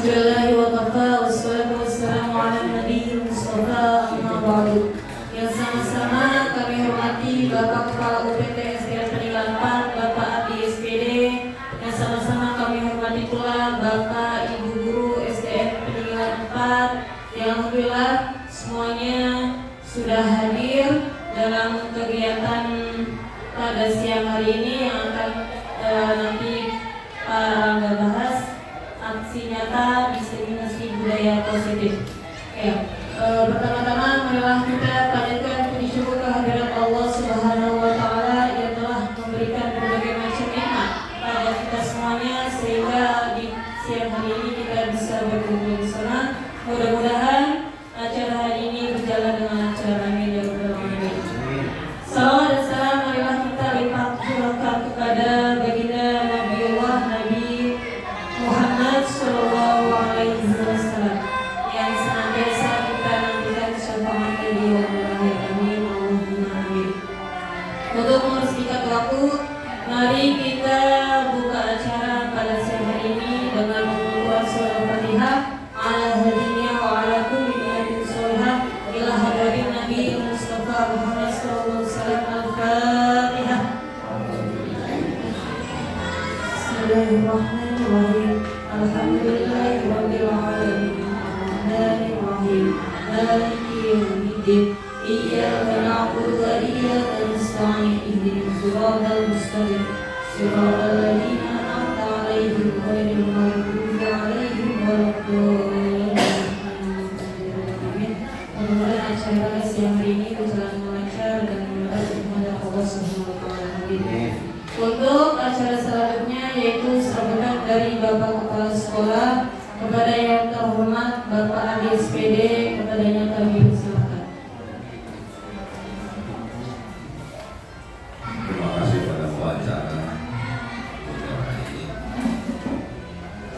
Alhamdulillahi wa kafa wassalatu wassalamu ala nabiyil mustafa amma ba'du. Yang sama-sama kami hormati Bapak Kepala UPT SDN Peninggalan 4, Bapak Adi SPD. Yang sama-sama kami hormati pula Bapak Ibu Guru SDN Peninggalan 4 yang alhamdulillah semuanya sudah hadir dalam kegiatan pada siang hari ini yang akan nanti Pak Rangga bahas aksi nyata diseminasi budaya positif. Ya, pertama-tama marilah kita panjatkan puji syukur kehadirat Allah Subhanahu wa taala yang telah memberikan berbagai macam nikmat pada kita semuanya sehingga di siang hari ini kita bisa berkumpul bersama. Mudah-mudahan acara hari ini berjalan dengan lancar. Amin ya rabbal alamin. Salawat dan salam marilah kita limpahkan kepada baginda Nabiullah Nabi Muhammad Sallallahu Alaihi Wasallam yang senantiasa kita nantikan syafaat beliau. Amin Allahumma amin. Untuk mempersingkat waktu, mari kita buka acara pada siang hari ini dengan membaca surah Al-Fatihah ala hadinya wa ala kulli niyatin sholihah ila hadarin Nabi Mustafa Muhammad sallallahu alaihi wasallam. Al-Fatihah. Bismillahirrahmanirrahim. Alhamdulillahirabbil alamin. Arrahmanir rahim. Maliki yaumiddin. Iyyaka na'budu wa iyyaka nasta'in. Ihdinas siratal mustaqim. Siratal ladzina an'amta 'alaihim ghairil maghdubi 'alaihim waladdallin. Amin. Mudah-mudahan acara siang hari ini berjalan lancar dan mendapat kepada Allah Subhanahu wa taala. Amin. Untuk acara selanjutnya yaitu sambutan dari Bapak Kepala Sekolah kepada yang terhormat Bapak Adi SPD, kepadanya kami persilakan. Terima kasih pada pembicara.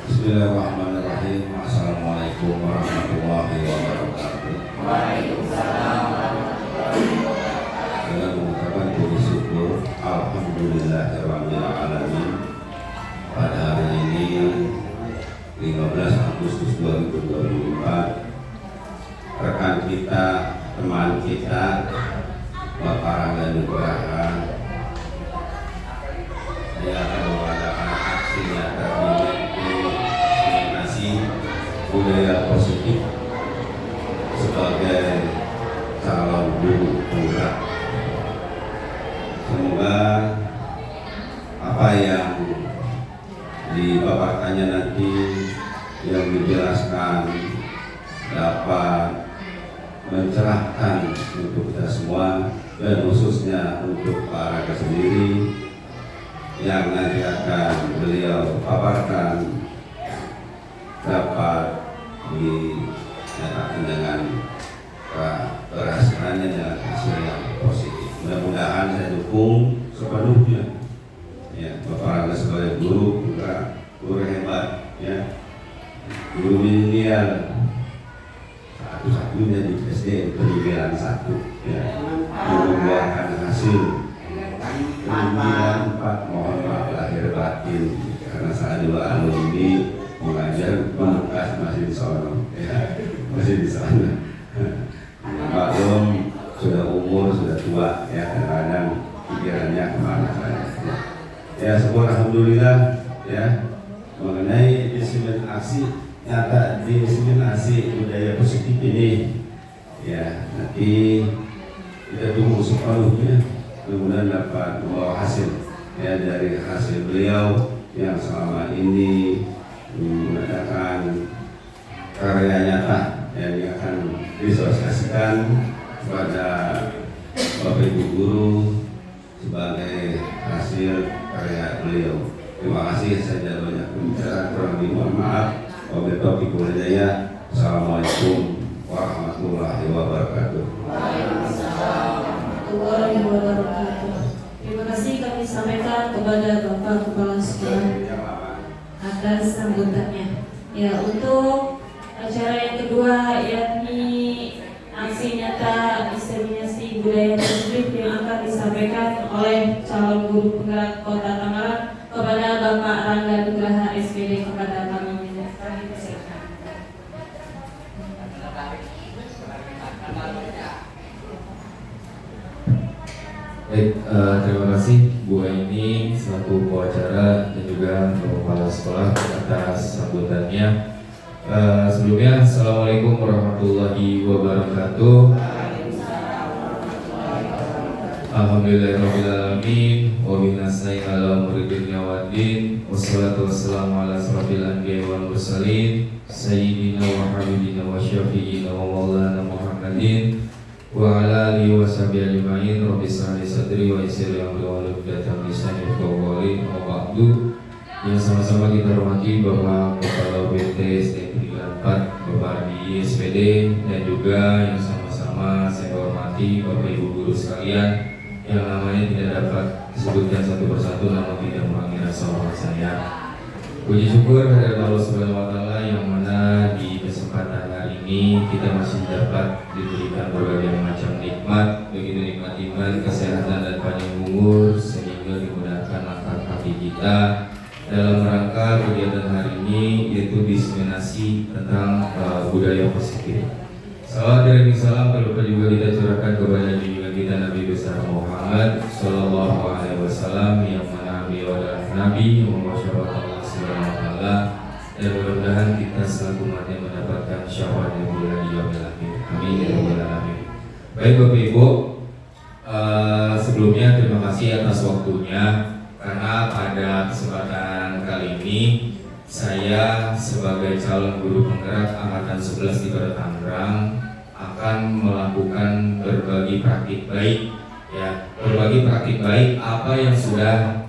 Bismillahirrahmanirrahim. Assalamualaikum warahmatullahi wabarakatuh. Waalaikumsalam. Dengan mengucapkan puji syukur alhamdulillahirabbil alamin. Pada hari ini 15 Agustus 2024, rekan kita, teman kita Bapak Rangga Nugraha dia akan mengadakan aksi nyata diseminasi budaya positif sebagai calon guru penggerak. Semoga apa yang dipaparkannya nanti yang dijelaskan dapat mencerahkan untuk kita semua dan khususnya untuk Pak Rangga sendiri yang nanti akan beliau paparkan dapat dinyatakan dengan keberhasilannya dengan hasil yang positif. Mudah-mudahan saya dukung sepenuhnya. Ya, Bapak Rangga sebagai guru juga guru hebat, ya, guru milenial satu-satunya di SD Peninggalan 1, ya, membuahkan hasil Peninggalan 4. Mohon maaf lahir batin karena saya juga alumni mengajar bekas masih di sana, ya, masih di sana. Maklum sudah umur sudah tua, ya, kadang-kadang pikirannya kemana saja. Ya, syukur alhamdulillah, ya, mengenai diseminasi nyata diseminasi budaya positif ini, ya, nanti kita tunggu sepenuhnya, mudah-mudahan dapat membawa hasil, ya, dari hasil beliau yang selama ini mengadakan karya nyata yang akan disosialisasikan kepada Bapak Ibu Guru sebagai hasil karya beliau. Terima kasih, saya banyak pembicaraan, kurang lebih mohon maaf. Wabillahi taufiq wal hidayah. Assalamualaikum warahmatullahi wabarakatuh. Waalaikumsalam warahmatullahi wabarakatuh. Terima kasih kami sampaikan kepada Bapak Kepala Sekolah atas sambutannya. Ya, untuk acara yang kedua yakni aksi nyata diseminasi budaya positif yang akan disampaikan oleh calon guru penggerak Kota Tangerang kepada Bapak Rangga Nugraha SPD, kepada kami persilakan. Baik, terima kasih Bu Aini selaku pengacara dan juga kepala sekolah atas sambutannya. Sebelumnya, Assalamualaikum warahmatullahi wabarakatuh. Alhamdulillahirrahmanirrahim. Wabillahi nasta'in ala umuri dunya waddin. Wassalatu wassalamu ala asrofil anbiya'i wal mursalin Sayyidina wa habibina wa syafi'ina wa maulana Muhammadin wa ala alihi wa sahbihi ajma'in. Rabbi shrah li sadri wa yassir li amri wahlul 'uqdatam min lisani yafqahu qawli. Amma ba'du. Yang sama-sama kita hormati Bapak Kepala BT SD 4 Bapak Ardi SPD, dan juga yang sama-sama saya hormati Bapak Ibu guru sekalian yang namanya tidak dapat disebutkan satu persatu namun tidak mengurangi rasa hormat saya. Puji syukur kehadirat Allah Subhanahu wa taala yang mana di kesempatan hari ini kita masih dapat diberikan berbagai macam nikmat, begitu nikmat iman, kesehatan dan panjang umur, sehingga dimudahkan langkah kaki kita dalam rangka kegiatan hari ini, yaitu diseminasi tentang budaya positif. Salam dan salam terlupa juga kita curahkan kepada junjungan kita Nabi besar Muhammad Sallallahu Alaihi Wasallam, yang mana beliau adalah Nabi yang memasyarakatkan Allah Subhanahu Wa Taala, dan mudah-mudahan kita selalu mati mendapatkan syafaat yang mulia di yaumil akhir. Amin ya rabbal alamin. Baik Bapak Ibu, sebelumnya terima kasih atas waktunya, karena pada kesempatan kali ini saya sebagai calon guru penggerak angkatan 11 di Kota Tangerang akan melakukan berbagi praktik baik, ya, berbagi praktik baik apa yang sudah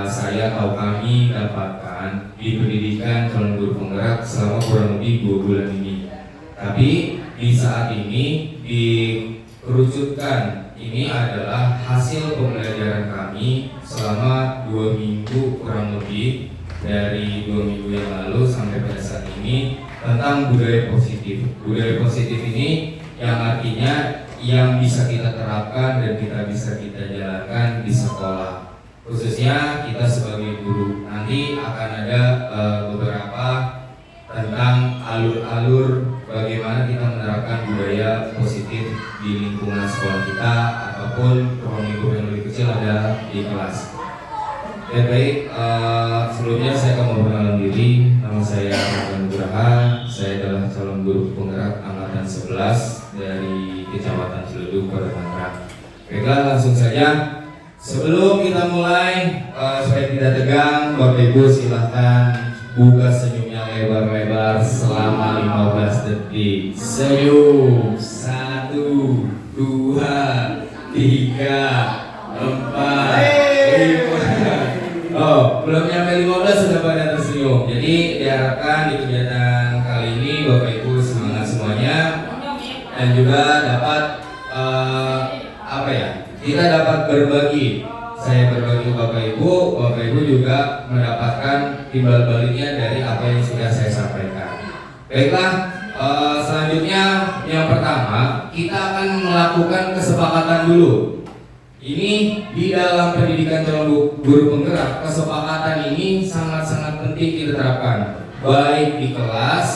saya atau kami dapatkan di pendidikan calon guru penggerak selama kurang lebih 2 bulan ini. Tapi di saat ini dikerucutkan, ini adalah hasil pembelajaran kami selama 2 minggu kurang lebih, dari 2 minggu yang lalu sampai pada saat ini, tentang budaya positif. Budaya positif ini yang artinya yang bisa kita terapkan dan kita bisa kita jalankan di sekolah. Khususnya kita sebagai guru nanti akan ada beberapa tentang alur-alur bagaimana kita menerapkan budaya positif di lingkungan sekolah kita, ataupun ruang lingkup yang lebih kecil ada di kelas. Ya baik, sebelumnya saya akan memperkenalkan diri. Nama saya Rahman Nugraha. Saya adalah calon guru penggerak angkatan 11 dari Kecamatan Ciledug, Kota Tangerang. Baiklah, langsung saja. Sebelum kita mulai, supaya tidak tegang, Bapak Ibu silahkan buka senyumnya lebar-lebar selama 15 detik. Senyum. 1, 2, 3, 4, 5. Oh, belum nyampe 15 sudah pada tersenyum. Jadi diharapkan di kegiatan kali ini Bapak Ibu semangat semuanya, dan juga dapat kita dapat berbagi. Saya berbagi ke Bapak Ibu juga mendapatkan timbal baliknya dari apa yang sudah saya sampaikan. Baiklah, selanjutnya yang pertama kita akan melakukan kesepakatan dulu. Ini di dalam pendidikan calon guru penggerak, kesepakatan ini sangat-sangat penting kita terapkan, baik di kelas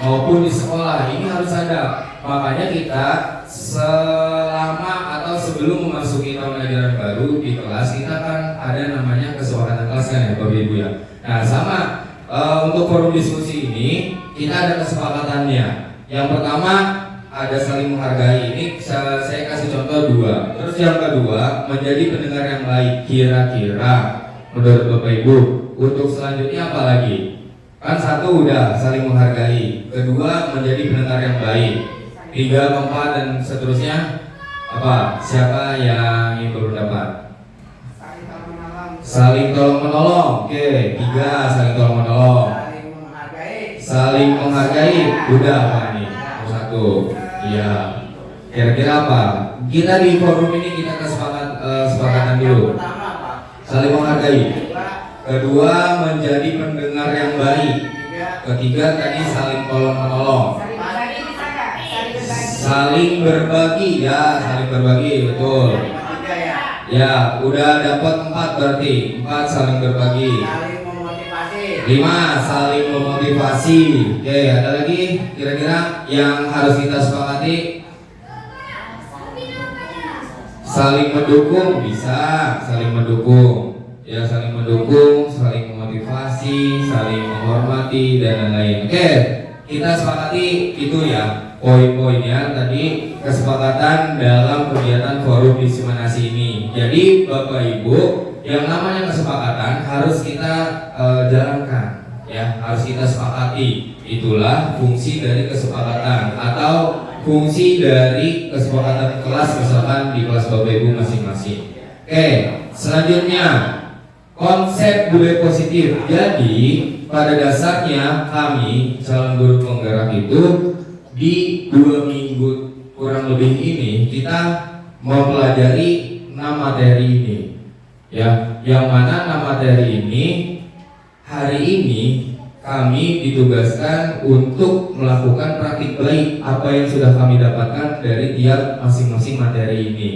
maupun di sekolah. Ini harus ada. Makanya kita selama atau sebelum memasuki tahun ajaran baru di kelas, kita kan ada namanya kesepakatan kelas kan ya Bapak Ibu ya. Nah sama untuk forum diskusi ini kita ada kesepakatannya. Yang pertama ada saling menghargai. Ini saya kasih contoh 2. Terus yang kedua, menjadi pendengar yang baik. Kira-kira menurut Bapak Ibu untuk selanjutnya apa lagi? Kan 1 udah saling menghargai, 2 menjadi pendengar yang baik, 3, 4 dan seterusnya apa? Siapa yang ingin berpendapat? Saling tolong menolong. Oke, 3 saling tolong menolong. Saling menghargai. Udah apa nih? 1. Iya. Kira-kira apa? Kita di forum ini kita kesepakatan dulu. Saling menghargai. 2 menjadi pendengar yang baik. 3 tadi saling tolong menolong. Saling berbagi ya, saling berbagi, betul. Ya, udah dapat 4 berarti. 4 saling berbagi. 5 saling memotivasi. Oke, ada lagi kira-kira yang harus kita sepakati? saling mendukung bisa, saling mendukung, ya saling mendukung, saling memotivasi, saling menghormati dan lain-lain. Oke, kita sepakati itu ya poin-poinnya tadi kesepakatan dalam kegiatan forum diseminasi ini. Jadi Bapak Ibu, yang namanya kesepakatan harus kita jalankan, ya harus kita sepakati. Itulah fungsi dari kesepakatan atau fungsi dari kesepakatan kelas, misalkan di kelas Bapak Ibu masing-masing. Oke, selanjutnya konsep budaya positif. Jadi pada dasarnya kami calon guru penggerak itu di 2 minggu kurang lebih ini kita mempelajari 6 materi ini, ya, yang mana 6 materi ini hari ini kami ditugaskan untuk melakukan praktik baik apa yang sudah kami dapatkan dari tiap masing-masing materi ini.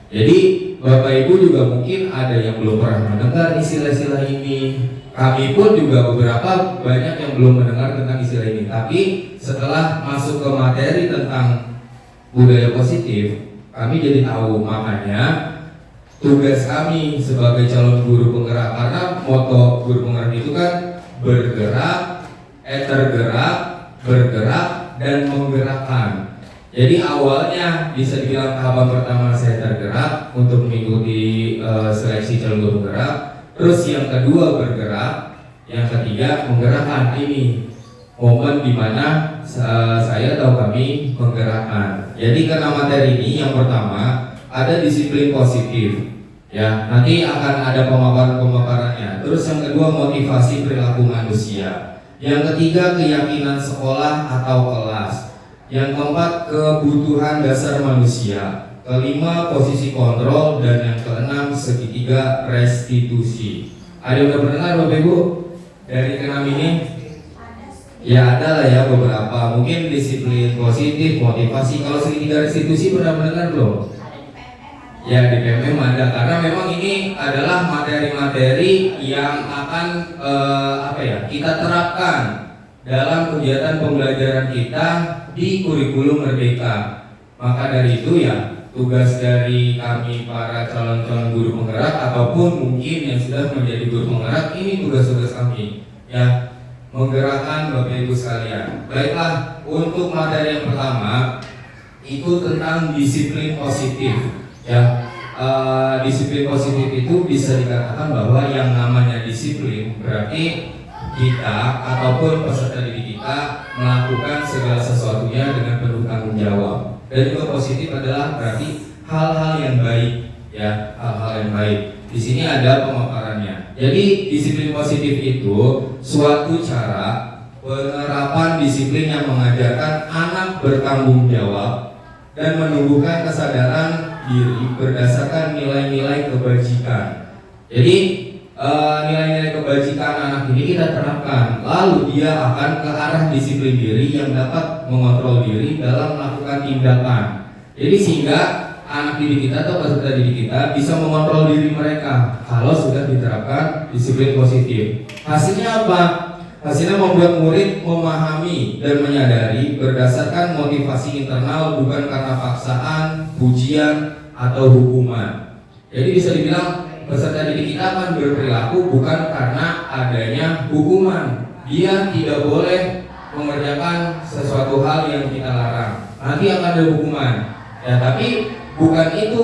Jadi Bapak Ibu juga mungkin ada yang belum pernah mendengar istilah-istilah ini. Kami pun juga beberapa banyak yang belum mendengar tentang istilah ini. Tapi setelah masuk ke materi tentang budaya positif, kami jadi tahu. Makanya tugas kami sebagai calon guru penggerak, karena moto guru penggerak itu kan bergerak, tergerak, bergerak, dan menggerakkan. Jadi awalnya bisa dibilang tahapan pertama saya tergerak untuk mengikuti seleksi calon guru penggerak. Terus yang kedua bergerak, yang ketiga menggerakkan. Ini momen dimana saya atau kami menggerakkan. Jadi karena materi ini yang pertama ada disiplin positif. Ya, nanti akan ada pemaparan-pemaparannya. Terus yang kedua motivasi perilaku manusia. Yang ketiga keyakinan sekolah atau kelas. Yang keempat kebutuhan dasar manusia. Kelima posisi kontrol dan yang keenam segitiga restitusi. Ada yang udah mendengar Bapak Ibu dari keenam ini? Ya ada lah ya beberapa. Mungkin disiplin positif, motivasi. Kalau segitiga restitusi pernah mendengar belum? Ya di PMM ada, karena memang ini adalah materi-materi yang akan kita terapkan dalam kegiatan pembelajaran kita di kurikulum Merdeka. Maka dari itu ya tugas dari kami para calon-calon guru penggerak ataupun mungkin yang sudah menjadi guru penggerak, ini tugas-tugas kami ya menggerakkan Bapak Ibu sekalian. Baiklah, untuk materi yang pertama itu tentang disiplin positif. Ya, disiplin positif itu bisa dikatakan bahwa yang namanya disiplin berarti kita ataupun peserta didik kita melakukan segala sesuatunya dengan penuh tanggung jawab. Dan juga positif adalah berarti hal-hal yang baik, ya, hal-hal yang baik. Di sini ada pemaparannya. Jadi disiplin positif itu suatu cara penerapan disiplin yang mengajarkan anak bertanggung jawab dan menumbuhkan kesadaran diri berdasarkan nilai-nilai kebajikan. Jadi nilai-nilai kebajikan anak ini kita terapkan, lalu dia akan ke arah disiplin diri yang dapat mengontrol diri dalam melakukan tindakan. Jadi sehingga anak didik kita atau peserta didik kita bisa mengontrol diri mereka kalau sudah diterapkan disiplin positif. Hasilnya apa? Hasilnya membuat murid memahami dan menyadari berdasarkan motivasi internal, bukan karena paksaan, pujian, atau hukuman. Jadi bisa dibilang peserta didik kita akan berperilaku bukan karena adanya hukuman. Dia tidak boleh mengerjakan sesuatu hal yang kita larang. Nanti akan ada hukuman. Ya, tapi bukan itu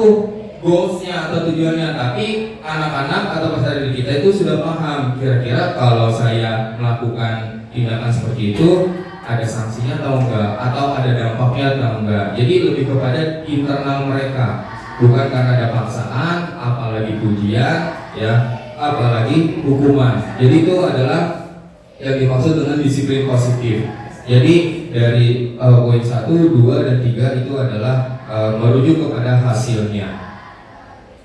goalsnya atau tujuannya, tapi anak-anak atau peserta didik kita itu sudah paham kira-kira kalau saya melakukan tindakan seperti itu ada sanksinya atau enggak, atau ada dampaknya atau enggak. Jadi lebih kepada internal mereka, bukan karena ada paksaan, apalagi pujian, ya, apalagi hukuman. Jadi itu adalah yang dimaksud dengan disiplin positif. Jadi dari poin 1, 2, dan 3 itu adalah merujuk kepada hasilnya.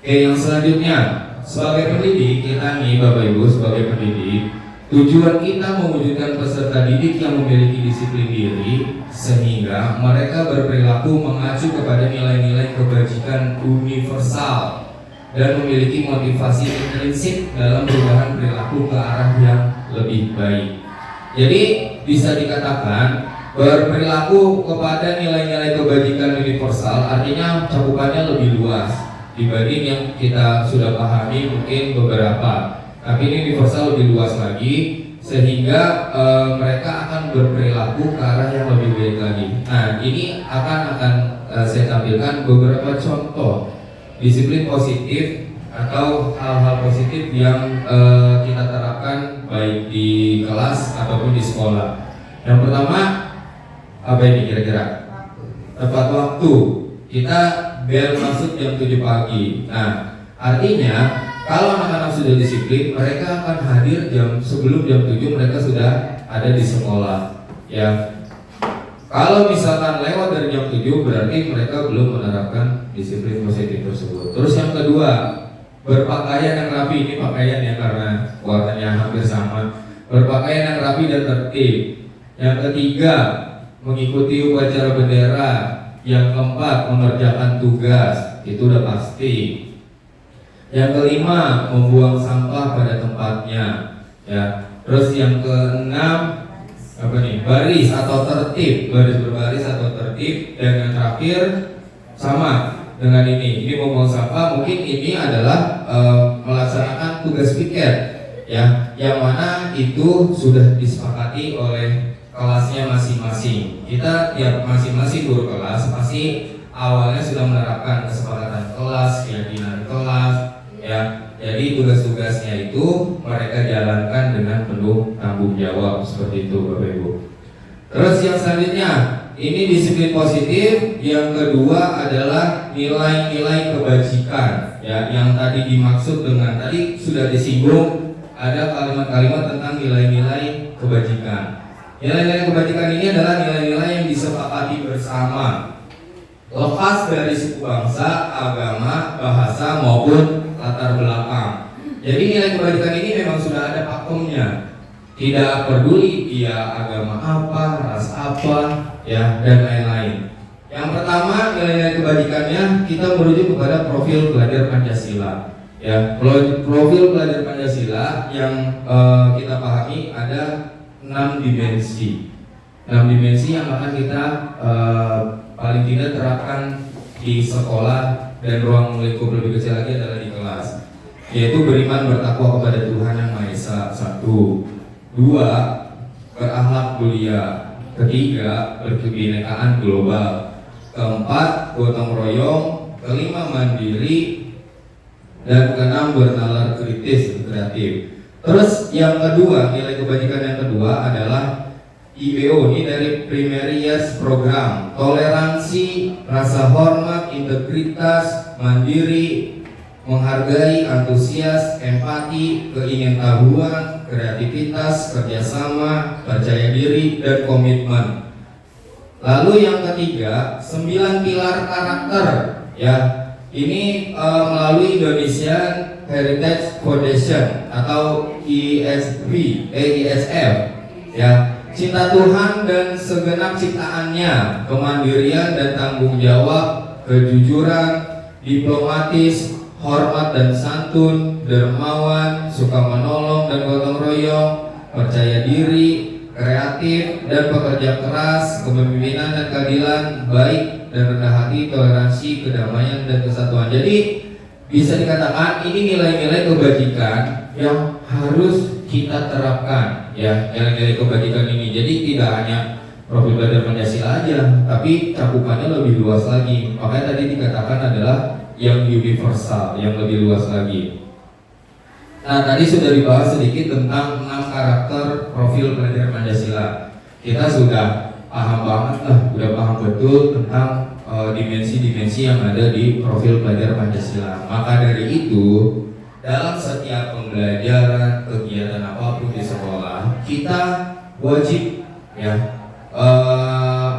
Oke, yang selanjutnya sebagai pendidik kita nih Bapak Ibu, sebagai pendidik, tujuan kita mewujudkan peserta didik yang memiliki disiplin diri sehingga mereka berperilaku mengacu kepada nilai-nilai kebajikan universal dan memiliki motivasi intrinsik dalam perubahan perilaku ke arah yang lebih baik. Jadi bisa dikatakan berperilaku kepada nilai-nilai kebajikan universal artinya cakupannya lebih luas. dibanding yang kita sudah pahami mungkin beberapa. Tapi ini universal lebih luas lagi, sehingga mereka akan berperilaku ke arah yang lebih baik lagi. Nah, ini akan saya tampilkan beberapa contoh disiplin positif atau hal-hal positif yang kita terapkan baik di kelas ataupun di sekolah. Yang pertama, apa ini kira-kira? Tepat waktu. Kita bel masuk jam 7 pagi. Nah, artinya kalau anak-anak sudah disiplin, mereka akan hadir sebelum jam 7 mereka sudah ada di sekolah. Ya. Kalau misalkan lewat dari jam 7 berarti mereka belum menerapkan disiplin positif tersebut. Terus yang kedua, berpakaian yang rapi. Ini pakaian ya karena warnanya hampir sama. Berpakaian yang rapi dan tertib. Yang ketiga, mengikuti upacara bendera. Yang keempat, mengerjakan tugas. Itu udah pasti. Yang kelima, membuang sampah pada tempatnya. Ya. Terus yang keenam, apa nih? Baris atau tertib, baris berbaris atau tertib. Dan yang terakhir sama dengan ini membuang sampah. Mungkin ini adalah melaksanakan tugas piket, ya, yang mana itu sudah disepakati oleh kelasnya masing-masing. Kita tiap masing-masing guru kelas pasti awalnya sudah menerapkan kesepakatan kelas, keyakinan kelas, ya. Jadi tugas-tugasnya itu mereka jalankan dengan penuh tanggung jawab seperti itu, Bapak Ibu. Terus yang selanjutnya, ini disiplin positif. Yang kedua adalah nilai-nilai kebajikan, ya, yang tadi dimaksud dengan tadi sudah disinggung ada kalimat-kalimat tentang nilai-nilai kebajikan. Nilai-nilai kebajikan ini adalah nilai-nilai yang disepakati bersama, lepas dari suku bangsa, agama, bahasa maupun latar belakang. Jadi nilai kebajikan ini memang sudah ada pakemnya. Tidak peduli dia agama apa, ras apa, ya, dan lain-lain. Yang pertama, nilai-nilai kebajikannya kita merujuk kepada profil pelajar Pancasila. Ya, profil pelajar Pancasila yang kita pahami ada 6 dimensi. 6 dimensi yang akan kita paling tidak terapkan di sekolah dan ruang lingkup lebih kecil lagi adalah di kelas, yaitu beriman bertakwa kepada Tuhan Yang Maha Esa, 1. 2. Berakhlak mulia. 3. Berkebinekaan global. 4. Gotong royong. 5. Mandiri. Dan 6. Bernalar kritis kreatif. Terus yang kedua, nilai kebajikan yang kedua adalah IBO, ini dari Primary Years Program. Toleransi, rasa hormat, integritas, mandiri, menghargai, antusias, empati, keingintahuan, kreativitas, kerjasama, percaya diri, dan komitmen. Lalu yang ketiga, 9 pilar karakter, ya. Ini melalui Indonesian Heritage Foundation atau ISF, ya. Cinta Tuhan dan segenap ciptaannya, kemandirian dan tanggung jawab, kejujuran, diplomatis, hormat dan santun, dermawan, suka menolong dan gotong royong, percaya diri, kreatif dan pekerja keras, kepemimpinan dan keadilan, baik dan rendah hati, toleransi, kedamaian dan kesatuan. Jadi bisa dikatakan ini nilai-nilai kebajikan yang harus kita terapkan, ya, nilai-nilai kebajikan ini. Jadi tidak hanya profil pelajar Pancasila aja, tapi cakupannya lebih luas lagi. Makanya tadi dikatakan adalah yang universal, yang lebih luas lagi. Nah, tadi sudah dibahas sedikit tentang 6 karakter profil pelajar Pancasila. Kita sudah paham banget lah, udah paham betul tentang dimensi-dimensi yang ada di profil pelajar Pancasila. Maka dari itu, dalam setiap pembelajaran, kegiatan apapun di sekolah, kita wajib, ya,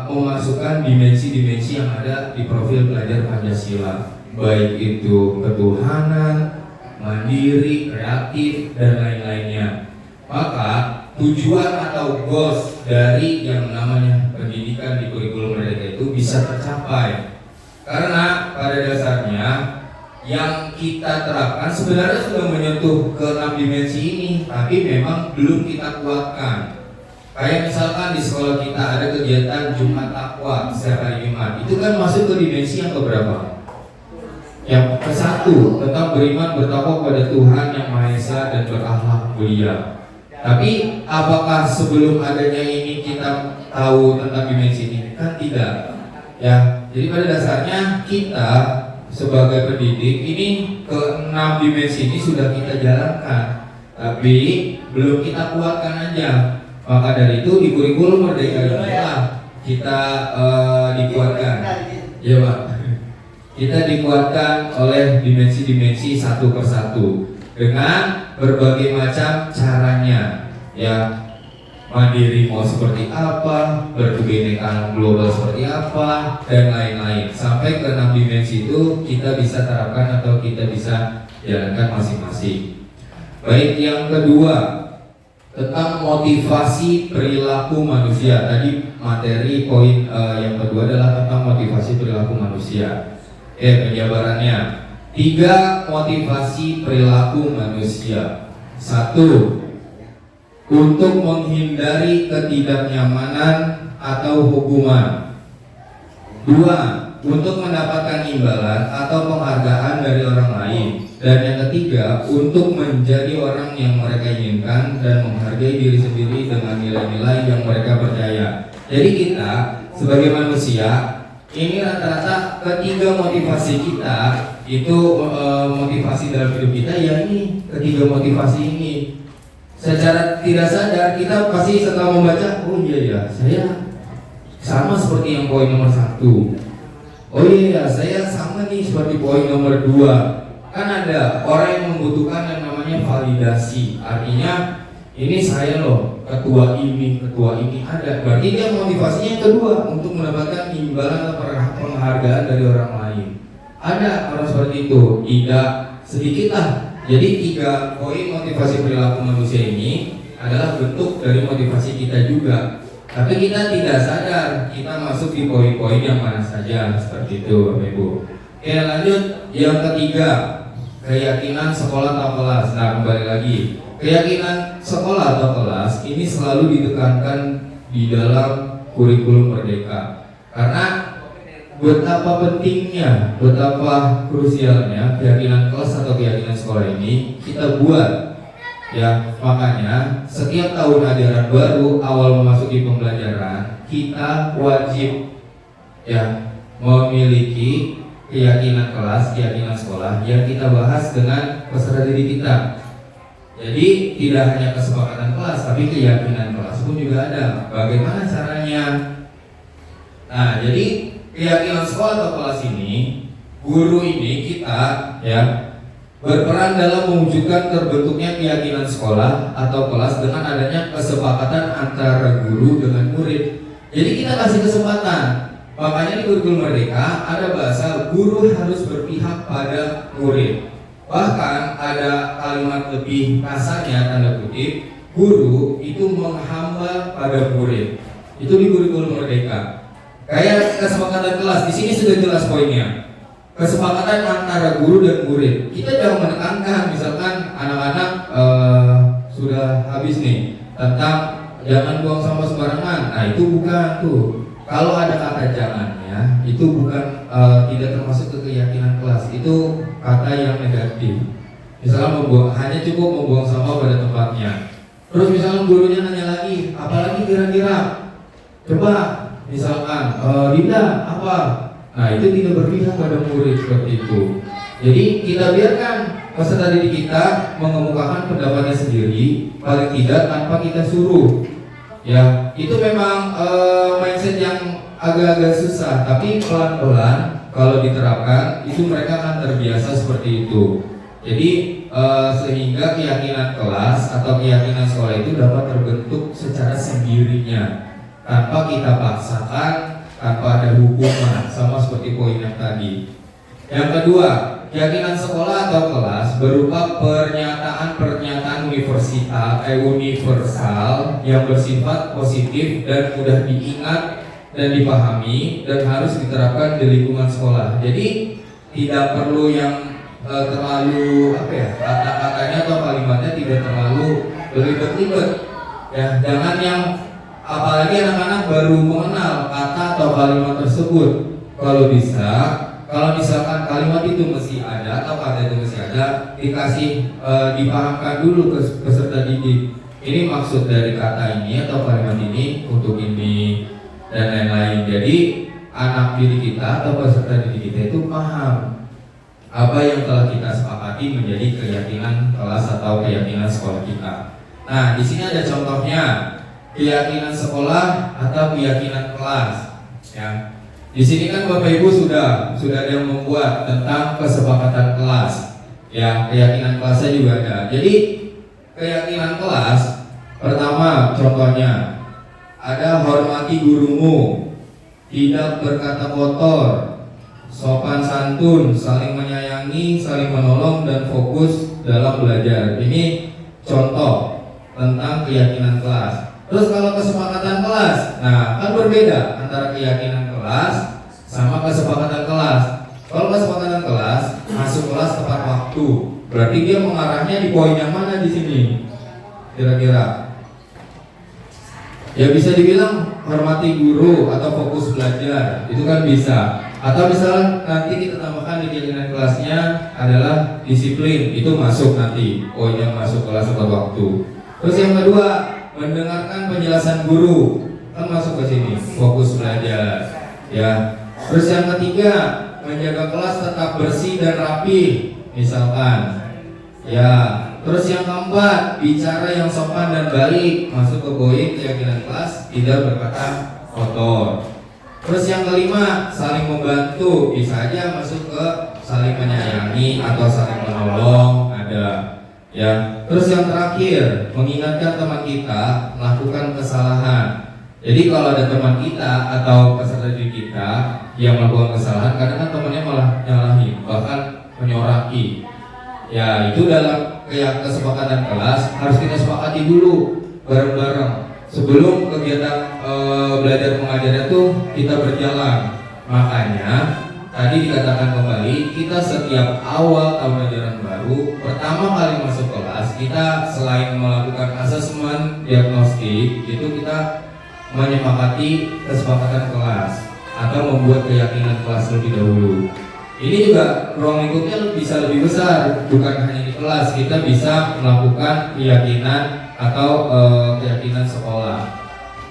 memasukkan dimensi-dimensi yang ada di profil pelajar Pancasila, baik itu ketuhanan, mandiri, kreatif, dan lain-lainnya. Maka tujuan atau goals dari yang namanya pendidikan di kurikulum mereka itu bisa tercapai, karena pada dasarnya yang kita terapkan sebenarnya sudah menyentuh ke 6 dimensi ini, tapi memang belum kita kuatkan. Kayak misalkan di sekolah kita ada kegiatan Jumat Takwa setiap hari Jumat, itu kan masuk ke dimensi yang keberapa? Yang ke-1 tentang beriman bertakwa kepada Tuhan yang Maha Esa dan berakhlak mulia. Tapi apakah sebelum adanya ini kita tahu tentang dimensi ini? Kan tidak. Ya, jadi pada dasarnya kita sebagai pendidik ini ke-6 dimensi ini sudah kita jalankan, tapi belum kita kuatkan aja. Maka dari itu di kurikulum Merdeka inilah kita dikuatkan. Ya Pak, kita dikuatkan oleh dimensi-dimensi satu persatu dengan berbagai macam caranya. Ya, mandiri mau seperti apa, berkebinekaan global seperti apa, dan lain-lain. Sampai ke 6 dimensi itu kita bisa terapkan atau kita bisa jalankan masing-masing. Baik, yang kedua tentang motivasi perilaku manusia. Tadi materi poin yang kedua adalah tentang motivasi perilaku manusia. Penjabarannya 3 motivasi perilaku manusia. 1. Untuk menghindari ketidaknyamanan atau hukuman. 2. Untuk mendapatkan imbalan atau penghargaan dari orang lain. Dan yang ketiga, untuk menjadi orang yang mereka inginkan dan menghargai diri sendiri dengan nilai-nilai yang mereka percaya. Jadi kita sebagai manusia ini rata-rata ketiga motivasi kita itu motivasi dalam hidup kita, ya ini ketiga motivasi ini. Secara tidak sadar kita pasti setelah membaca, oh iya ya, saya sama seperti yang poin nomor 1. Oh iya, saya sama nih seperti poin nomor 2. Kan ada orang yang membutuhkan yang namanya validasi. Artinya ini saya loh, ketua ini ada. Berarti dia motivasinya yang kedua untuk mendapatkan imbalan atau penghargaan dari orang lain. Ada orang seperti itu, tidak sedikit lah. Jadi 3 poin motivasi perilaku manusia ini adalah bentuk dari motivasi kita juga. Tapi kita tidak sadar kita masuk di poin-poin yang mana saja seperti itu, Bapak Ibu. Oke, lanjut yang ketiga, keyakinan sekolah atau kelas. Nah, kembali lagi, keyakinan sekolah atau kelas ini selalu ditekankan di dalam kurikulum Merdeka. Karena betapa pentingnya, betapa krusialnya keyakinan kelas atau keyakinan sekolah ini kita buat. Ya, makanya setiap tahun ajaran baru awal memasuki pembelajaran kita wajib ya memiliki keyakinan kelas, keyakinan sekolah yang kita bahas dengan peserta didik kita. Jadi tidak hanya kesepakatan kelas, tapi keyakinan kelas pun juga ada. Bagaimana caranya? Nah, jadi keyakinan sekolah atau kelas ini, guru ini kita ya berperan dalam mewujudkan terbentuknya keyakinan sekolah atau kelas dengan adanya kesepakatan antara guru dengan murid. Jadi kita kasih kesempatan. Makanya di kurikulum Merdeka ada bahasa guru harus berpihak pada murid. Bahkan ada kalimat lebih kasarnya, tanda kutip, guru itu menghamba pada murid. Itu di kurikulum Merdeka. Kayak kesepakatan kelas, di sini sudah jelas poinnya. Kesepakatan antara guru dan murid. Kita jangan menekankan, misalkan anak-anak sudah habis nih tentang jangan buang sampah sembarangan. Nah itu bukan tuh. Kalau ada kata jangannya, itu bukan tidak termasuk ke keyakinan kelas. Itu kata yang negatif. Misalnya hanya cukup membuang sampah pada tempatnya. Terus misalnya gurunya nanya lagi, apalagi kira-kira? Coba misalkan Dinda apa? Nah itu tidak berpihak pada murid seperti itu. Jadi kita biarkan peserta didik kita mengemukakan pendapatnya sendiri, paling tidak tanpa kita suruh. Ya itu memang mindset yang agak-agak susah, tapi pelan-pelan kalau diterapkan itu mereka akan terbiasa seperti itu. Jadi sehingga keyakinan kelas atau keyakinan sekolah itu dapat terbentuk secara sendirinya tanpa kita paksakan, tanpa ada hukuman, sama seperti poin yang tadi. Yang kedua, keyakinan sekolah atau kelas berupa pernyataan-pernyataan universal yang bersifat positif dan mudah diingat dan dipahami dan harus diterapkan di lingkungan sekolah. Jadi tidak perlu yang terlalu kata-katanya atau kalimatnya tidak terlalu berlibat-libat. Ya, jangan yang apalagi anak-anak baru mengenal kata atau kalimat tersebut. Kalau bisa, kalau misalkan kalimat itu mesti ada atau kata itu mesti ada, dipahamkan dulu ke peserta didik. Ini maksud dari kata ini atau kalimat ini untuk ini dan lain-lain. Jadi anak didik kita atau peserta didik kita itu paham apa yang telah kita sepakati menjadi keyakinan kelas atau keyakinan sekolah kita. Nah, di sini ada contohnya keyakinan sekolah atau keyakinan kelas. Ya, di sini kan Bapak Ibu sudah ada yang membuat tentang kesepakatan kelas. Ya, keyakinan kelasnya juga ada. Jadi keyakinan kelas pertama contohnya ada hormati gurumu, tidak berkata kotor, sopan santun, saling menyayangi, saling menolong, dan fokus dalam belajar. Ini contoh tentang keyakinan kelas. Terus kalau kesepakatan kelas, nah kan berbeda antara keyakinan kelas sama kesepakatan kelas. Kalau kesepakatan kelas, masuk kelas tepat waktu, berarti dia mengarahnya di poin yang mana di sini? Kira-kira? Ya bisa dibilang hormati guru atau fokus belajar, itu kan bisa. Atau misalnya nanti kita tambahkan di keyakinan kelasnya adalah disiplin, itu masuk nanti poin yang masuk kelas tepat waktu. Terus yang kedua, mendengarkan penjelasan guru, kan masuk ke sini, fokus belajar. Ya. Terus yang ketiga, menjaga kelas tetap bersih dan rapi, misalkan. Ya. Terus yang keempat, bicara yang sopan dan baik, masuk ke poin keyakinan kelas, tidak berkata kotor. Terus yang kelima, saling membantu, bisa aja masuk ke saling menyayangi atau saling menolong, ada. Ya. Terus yang terakhir, mengingatkan teman kita melakukan kesalahan. Jadi kalau ada teman kita atau peserta didik kita yang melakukan kesalahan, kadang kan temannya malah nyalahin, bahkan menyoraki. Ya, itu dalam kesepakatan kelas harus kita sepakati dulu bareng-bareng sebelum kegiatan belajar mengajar itu kita berjalan. Makanya tadi dikatakan kembali, kita setiap awal tahun ajaran baru pertama kali masuk kelas, kita selain melakukan asesmen diagnostik, itu kita menyepakati kesepakatan kelas atau membuat keyakinan kelas lebih dahulu. Ini juga ruang lingkupnya bisa lebih besar, bukan hanya di kelas. Kita bisa melakukan keyakinan atau keyakinan sekolah.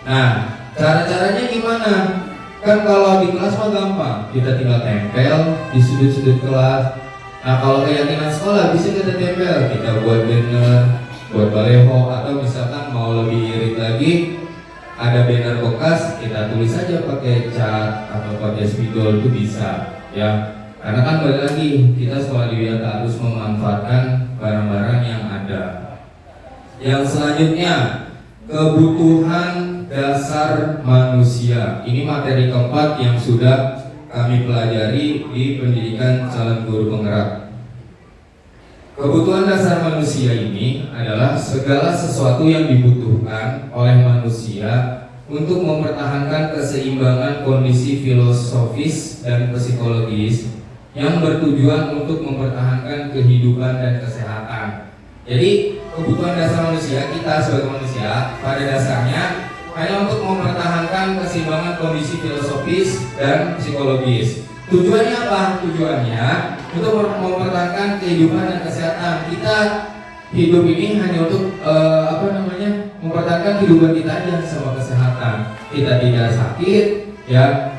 Nah, cara-caranya gimana? Kan kalau di kelas mah gampang, kita tinggal tempel di sudut-sudut kelas. Nah, kalau keyakinan sekolah bisa kita tempel, kita buat banner, buat baleho, atau misalkan mau lebih irit lagi, ada banner bekas, kita tulis saja pakai cat atau pakai spidol, itu bisa, ya. Karena kan balik lagi, kita sekolah di Wiyata harus memanfaatkan barang-barang yang ada. Yang selanjutnya, kebutuhan dasar manusia. Ini materi keempat yang sudah kami pelajari di pendidikan calon guru penggerak. Kebutuhan dasar manusia ini adalah segala sesuatu yang dibutuhkan oleh manusia untuk mempertahankan keseimbangan kondisi filosofis dan psikologis yang bertujuan untuk mempertahankan kehidupan dan kesehatan. Jadi kebutuhan dasar manusia, kita sebagai manusia pada dasarnya hanya untuk mempertahankan keseimbangan kondisi filosofis dan psikologis. Tujuannya apa? Tujuannya untuk mempertahankan kehidupan dan kesehatan. Kita hidup ini hanya untuk mempertahankan kehidupan kita aja sama kesehatan. Kita tidak sakit, ya.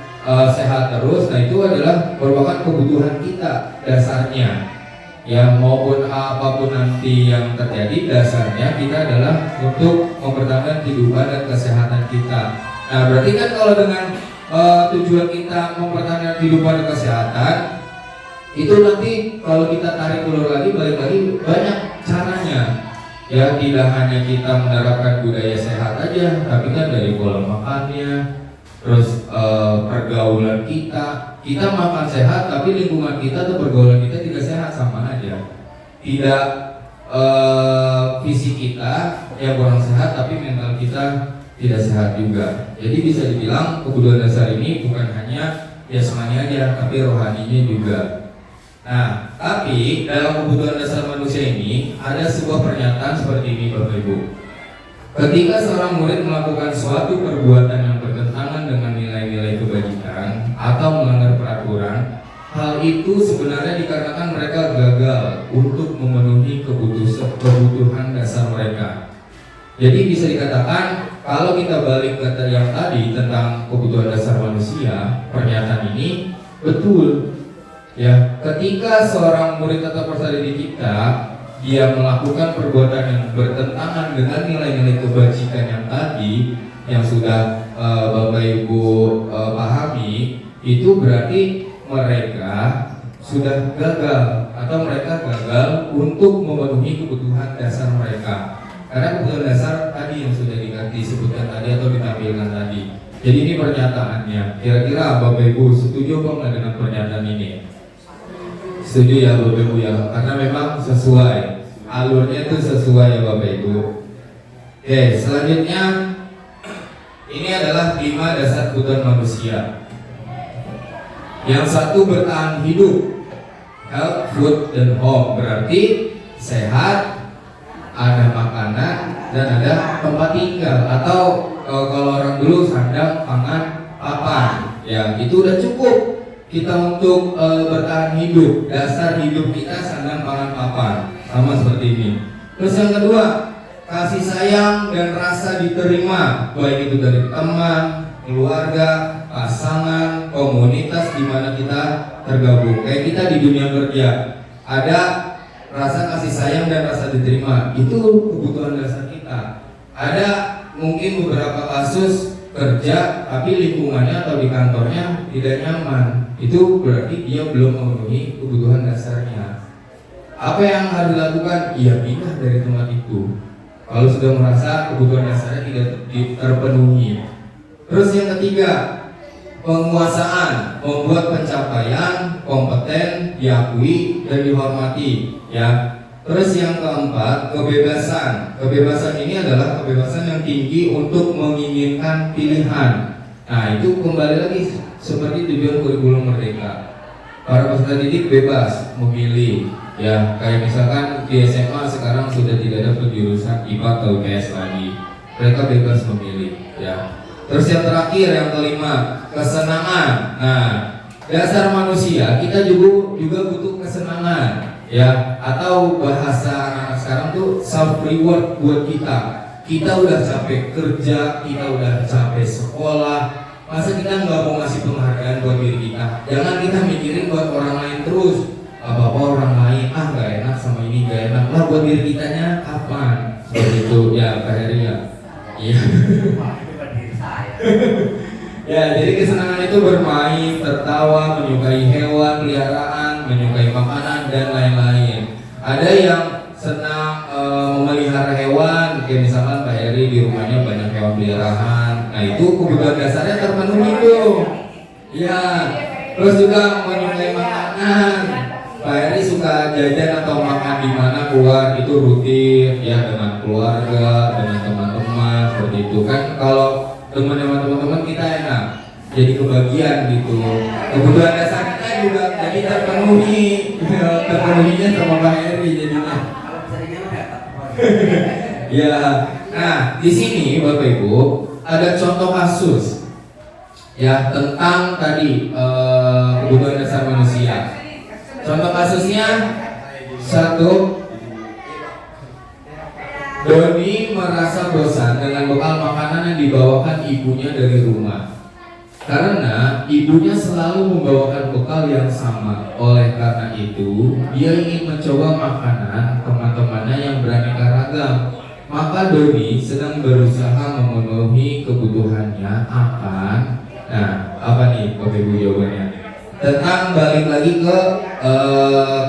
Sehat terus, nah itu adalah merupakan kebutuhan kita dasarnya. Ya, maupun apapun nanti yang terjadi, dasarnya kita adalah untuk mempertahankan kehidupan dan kesehatan kita. Nah, berarti kan kalau dengan tujuan kita mempertahankan kehidupan dan kesehatan, itu nanti kalau kita tarik ulur lagi, balik lagi, banyak caranya. Ya, tidak hanya kita menerapkan budaya sehat aja, tapi kan dari pola makannya, terus pergaulan kita makan sehat tapi lingkungan kita atau pergaulan kita tidak sehat, sama aja. Tidak fisik kita yang kurang sehat tapi mental kita tidak sehat juga. Jadi bisa dibilang kebutuhan dasar ini bukan hanya jasmani aja tapi rohaninya juga. Nah, tapi dalam kebutuhan dasar manusia ini ada sebuah pernyataan seperti ini, Bapak Ibu. Ketika seorang murid melakukan suatu perbuatan yang bertentangan dengan nilai-nilai kebajikan atau melanggar peraturan, hal itu sebenarnya dikarenakan mereka gagal untuk memenuhi kebutuhan dasar mereka. Jadi bisa dikatakan kalau kita balik ke yang tadi tentang kebutuhan dasar manusia, pernyataan ini betul. Ya, ketika seorang murid atau peserta didik kita dia melakukan perbuatan yang bertentangan dengan nilai-nilai kebajikan yang tadi yang sudah Bapak Ibu pahami, itu berarti mereka sudah gagal atau mereka gagal untuk memenuhi kebutuhan dasar mereka. Karena kebutuhan dasar tadi yang sudah disebutkan tadi atau ditampilkan tadi. Jadi ini pernyataannya. Kira-kira Bapak Ibu setuju apa enggak dengan pernyataan ini? Setuju ya Bapak Ibu ya, karena memang sesuai, alurnya itu sesuai ya Bapak Ibu. Oke, selanjutnya ini adalah 5 dasar kebutuhan manusia. Yang satu bertahan hidup, health, food, dan home, berarti sehat, ada makanan, dan ada tempat tinggal, atau kalau orang dulu sandang, pangan, papan. Ya, itu udah cukup kita untuk bertahan hidup. Dasar hidup kita sandang, pangan, papan, sama seperti ini. Terus yang kedua, kasih sayang dan rasa diterima, baik itu dari teman, keluarga, pasangan, komunitas di mana kita tergabung. Kayak kita di dunia kerja, ada rasa kasih sayang dan rasa diterima, itu kebutuhan dasar kita. Ada mungkin beberapa kasus kerja tapi lingkungannya atau di kantornya tidak nyaman, itu berarti dia belum memenuhi kebutuhan dasarnya. Apa yang harus dilakukan? Ia pindah dari tempat itu kalau sudah merasa kebutuhan dasarnya tidak terpenuhi. Terus yang ketiga, penguasaan, membuat pencapaian kompeten, diakui dan dihormati, ya. Terus yang keempat, kebebasan. Kebebasan ini adalah kebebasan yang tinggi untuk menginginkan pilihan. Nah, itu kembali lagi seperti tujuan kurikulum merdeka. Para peserta didik bebas memilih, ya. Kayak misalkan di SMA sekarang sudah tidak ada penjurusan IPA atau IPS lagi. Mereka bebas memilih, ya. Terus yang terakhir, yang kelima, kesenangan. Nah, dasar manusia kita juga butuh kesenangan, ya. Atau bahasa anak sekarang tuh self reward buat kita. Kita udah capek kerja, kita udah capek sekolah, masa kita nggak mau ngasih penghargaan buat diri kita? Jangan kita mikirin buat orang lain terus. Apa orang lain, nggak enak sama ini, nggak enak lah, buat diri kitanya kapan? Seperti itu, ya Pak Heri ya. Iya. Ya, jadi kesenangan itu bermain, tertawa, menyukai hewan peliharaan, menyukai makanan dan lain-lain. Ada yang senang memelihara hewan, kayak misalkan Pak Heri di rumahnya banyak hewan peliharaan. Nah, itu kebutuhan dasarnya terpenuhi tuh. Ya, terus juga menyukai makanan. Pak Heri suka jajan atau makan di mana keluar itu rutin, ya, dengan keluarga, dengan teman-teman, seperti itu kan. Kalau teman-teman kita enak, jadi kebagian gitu. Kebutuhan dasar kita juga jadi terpenuhinya sama Pak Heri jadinya. Ya, nah di sini Bapak Ibu ada contoh kasus, ya, tentang tadi kebutuhan dasar manusia. Contoh kasusnya, satu, Doni merasa bosan dengan bekal makanan yang dibawakan ibunya dari rumah. Karena ibunya selalu membawakan bekal yang sama. Oleh karena itu, dia ingin mencoba makanan teman-temannya yang beraneka ragam. Maka Doni sedang berusaha memenuhi kebutuhannya akan, nah, apa nih Bapak Ibu jawabannya? Tentang balik lagi ke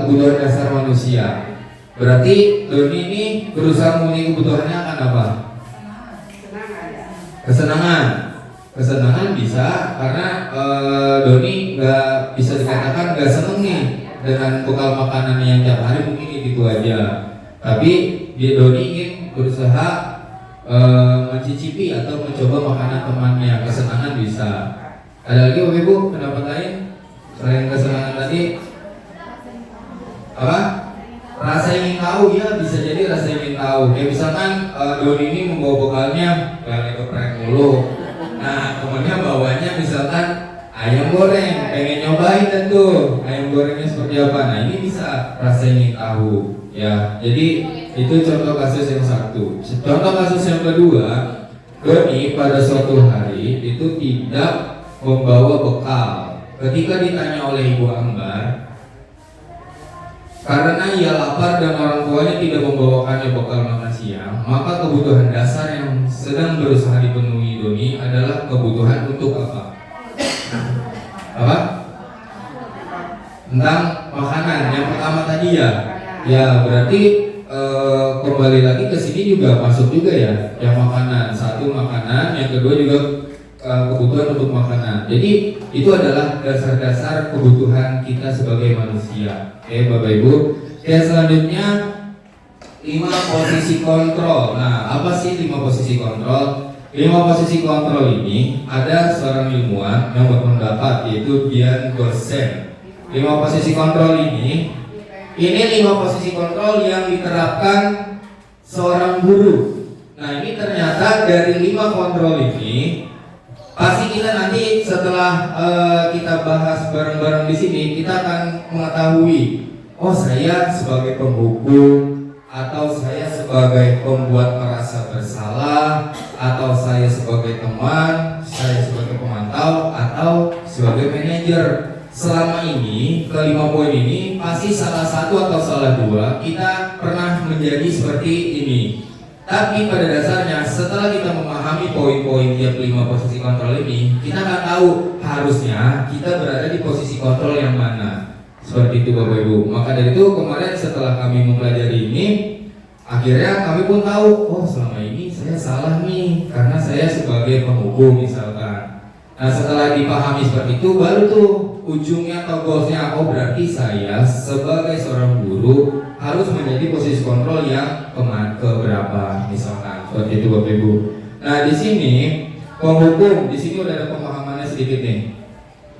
kebutuhan dasar manusia. Berarti Doni ini berusaha memenuhi kebutuhannya akan apa? Kesenangan. Kesenangan bisa karena Doni nggak bisa dikatakan nggak seneng nih dengan bekal makanan yang tiap hari, mungkin itu aja. Tapi dia Doni ingin berusaha mencicipi atau mencoba makanan temannya. Kesenangan bisa. Ada lagi Bapak Ibu pendapat lain selain kesenangan tadi? Apa? Rasa ingin tahu, ya, bisa jadi rasa ingin tahu. Kayak misalkan Doni ini membawa bekalnya lele geprek mulu. Nah, temennya bawanya misalkan ayam goreng, pengen nyobain tentu ayam goreng rasa ingin tahu ya. Jadi itu contoh kasus yang satu. Contoh kasus yang kedua, Doni pada suatu hari itu tidak membawa bekal. Ketika ditanya oleh Ibu Ambar, karena ia lapar dan orang tuanya tidak membawakannya bekal makan siang, maka kebutuhan dasar yang sedang berusaha dipenuhi Doni adalah kebutuhan untuk apa? Apa? Tentang makanan. Yang pertama tadi ya, berarti kembali lagi ke sini juga masuk juga ya, yang makanan. Satu makanan, yang kedua juga kebutuhan untuk makanan. Jadi itu adalah dasar-dasar kebutuhan kita sebagai manusia. Oke, Bapak Ibu. Oke, selanjutnya 5 posisi kontrol. Nah, apa sih 5 posisi kontrol? 5 posisi kontrol ini ada seorang ilmuwan yang berpendapat, yaitu Dian Gorsen. 5 posisi kontrol ini 5 posisi kontrol yang diterapkan seorang guru. Nah, ini ternyata dari 5 kontrol ini pasti kita nanti setelah kita bahas bareng-bareng di sini, kita akan mengetahui, oh saya sebagai penghukum, atau saya sebagai pembuat merasa bersalah, atau saya sebagai teman, saya sebagai pemantau, atau sebagai manajer. Selama ini, ke-5 poin ini pasti salah satu atau salah dua kita pernah menjadi seperti ini. Tapi pada dasarnya setelah kita memahami poin-poin tiap 5 posisi kontrol ini, kita akan tahu harusnya kita berada di posisi kontrol yang mana. Seperti itu Bapak Ibu. Maka dari itu kemarin setelah kami mempelajari ini, akhirnya kami pun tahu, oh selama ini saya salah nih, karena saya sebagai penghukum misalkan. Nah setelah dipahami seperti itu, baru tuh ujungnya atau goalsnya, oh berarti saya sebagai seorang guru harus menjadi posisi kontrol yang keberapa misalkan. Seperti itu Bapak Ibu. Nah di sini penghukum, di sini udah ada pemahamannya sedikit nih.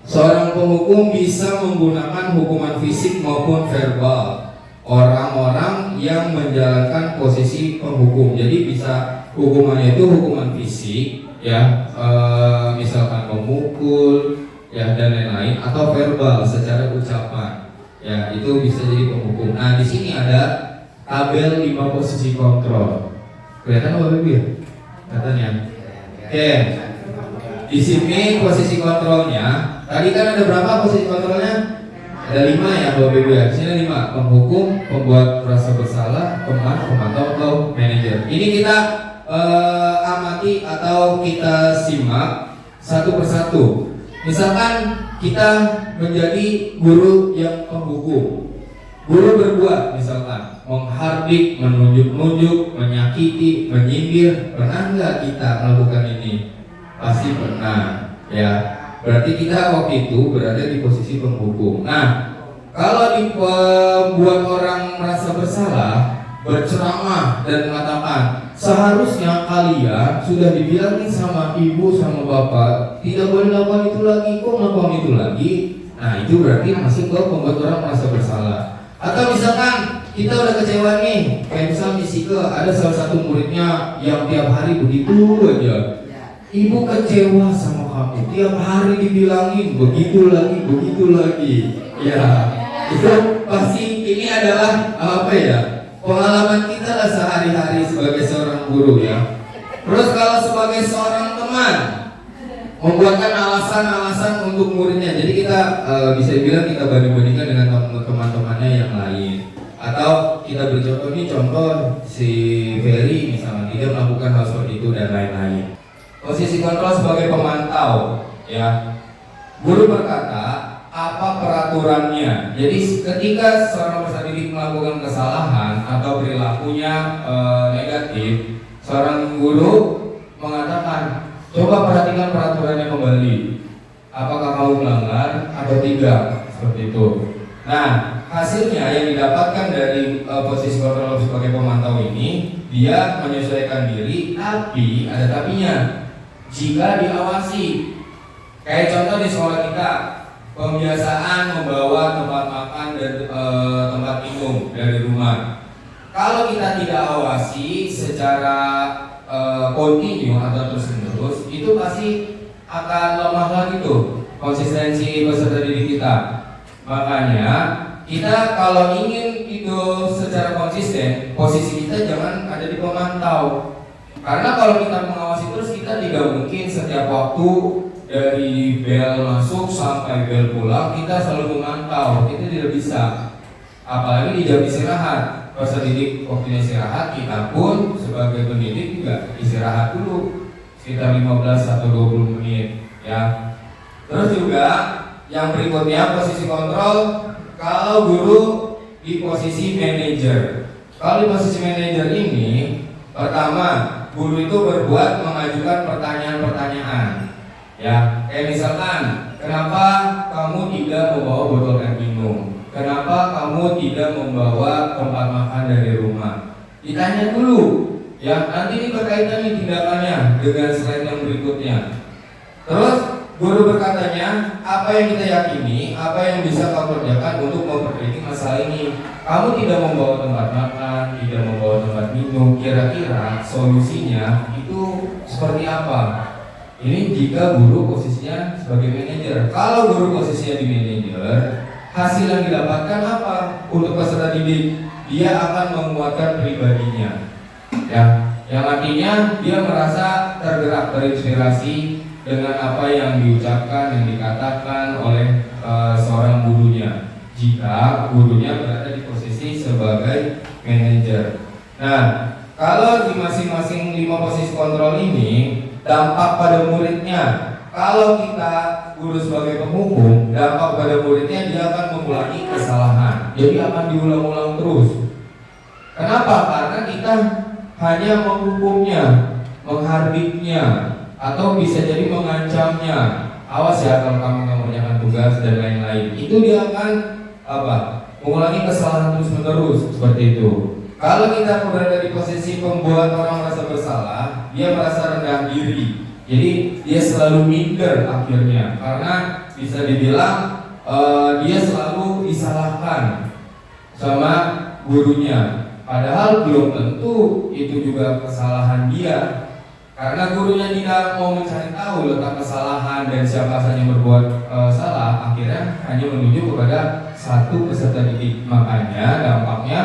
Seorang penghukum bisa menggunakan hukuman fisik maupun verbal orang-orang yang menjalankan posisi penghukum. Jadi bisa hukumannya itu hukuman fisik ya, misalkan memukul ya dan lain-lain, atau verbal secara ucapan ya, itu bisa jadi penghukum. Nah di sini ada tabel 5 posisi kontrol. Kelihatan Bapak Ibu ya? Katanya. Oke. Di sini posisi kontrolnya. Tadi kan ada berapa posisi kontrolnya? Ada 5 ya Bapak Ibu ya. Di sini 5. Penghukum, pembuat merasa bersalah, teman, pemantau atau manajer. Ini kita amati atau kita simak satu persatu. Misalkan kita menjadi guru yang penghukum. Guru berbuat misalkan menghardik, menunjuk-nunjuk, menyakiti, menyindir. Pernah nggak kita melakukan ini? Pasti pernah ya. Berarti kita waktu itu berada di posisi penghukum. Nah, kalau dibuat orang merasa bersalah, berceramah dan mengatakan seharusnya kalian sudah dibilangin sama ibu sama bapak tidak boleh lakukan itu lagi, kok melakukan itu lagi. Nah itu berarti masih kok membuat orang merasa bersalah. Atau misalkan kita udah kecewa nih, kayak misalnya Sike ada salah satu muridnya yang tiap hari begitu aja. Ibu kecewa sama kamu, tiap hari dibilangin begitu lagi. Ya itu pasti ini adalah apa ya, pengalaman kita lah sehari-hari sebagai seorang guru ya. Terus kalau sebagai seorang teman, membuatkan alasan-alasan untuk muridnya. Jadi kita bisa bilang kita banding-bandingkan dengan teman-temannya yang lain. Atau kita bercontoh nih, contoh si Ferry misalnya tidak melakukan hal seperti itu dan lain-lain. Posisi kontrol sebagai pemantau ya. Guru berkata, apa peraturannya? Jadi ketika seorang peserta didik melakukan kesalahan atau perilakunya negatif, seorang guru mengatakan, coba perhatikan peraturannya kembali. Apakah kamu melanggar atau tidak? Seperti itu. Nah, hasilnya yang didapatkan dari posisi kontrol sebagai pemantau ini, dia menyesuaikan diri, tapi ada tapinya. Jika diawasi, kayak contoh di sekolah kita, pembiasaan membawa tempat makan dan tempat minum dari rumah. Kalau kita tidak awasi secara kontinu atau terus-menerus, itu pasti akan lemah lagi tuh konsistensi peserta didik kita. Makanya Kita kalau ingin itu secara konsisten, posisi kita jangan ada di pemantau. Karena kalau kita mengawasi terus, kita tidak mungkin setiap waktu dari bel masuk sampai bel pulang kita selalu memantau. Itu tidak bisa. Apalagi di jam istirahat. Peserta didik waktunya istirahat, kita pun sebagai pendidik juga istirahat dulu sekitar 15 atau 20 menit ya. Terus juga yang berikutnya posisi kontrol. Kalau guru di posisi manajer. Kalau di posisi manajer ini, pertama guru itu berbuat mengajukan pertanyaan-pertanyaan. Ya, kayak misalkan, kenapa kamu tidak membawa botol air minum? Kenapa kamu tidak membawa tempat makan dari rumah? Ditanya dulu. Ya, nanti ini berkaitan nih tindakannya dengan slide yang berikutnya. Terus guru berkatanya, apa yang kita yakini, apa yang bisa kamu kerjakan untuk memperbaiki masalah ini. Kamu tidak membawa tempat makan, tidak membawa tempat minum, kira-kira solusinya itu seperti apa? Ini jika guru posisinya sebagai manajer. Kalau guru posisinya di manajer, hasil yang didapatkan apa untuk peserta didik? Dia akan menguatkan pribadinya. Ya, yang artinya dia merasa tergerak, terinspirasi dengan apa yang diucapkan, yang dikatakan oleh seorang gurunya. Jika gurunya berada di posisi sebagai manajer. Nah, kalau di masing-masing 5 posisi kontrol ini, dampak pada muridnya. Kalau kita guru sebagai penghukum, dampak pada muridnya dia akan mengulangi kesalahan. Jadi akan diulang-ulang terus. Kenapa? Karena kita hanya menghukumnya, menghardiknya, atau bisa jadi mengancamnya. Awas ya kalau kamu nggak mengerjakan tugas dan lain-lain. Itu dia akan mengulangi kesalahan terus-menerus seperti itu. Kalau kita berada di posisi pembuat orang merasa bersalah, dia merasa rendah diri. Jadi dia selalu minder akhirnya, karena bisa dibilang dia selalu disalahkan sama gurunya. Padahal belum tentu itu juga kesalahan dia. Karena gurunya tidak mau mencari tahu letak kesalahan dan siapa saja yang berbuat salah, akhirnya hanya menuju kepada satu peserta didik. Makanya dampaknya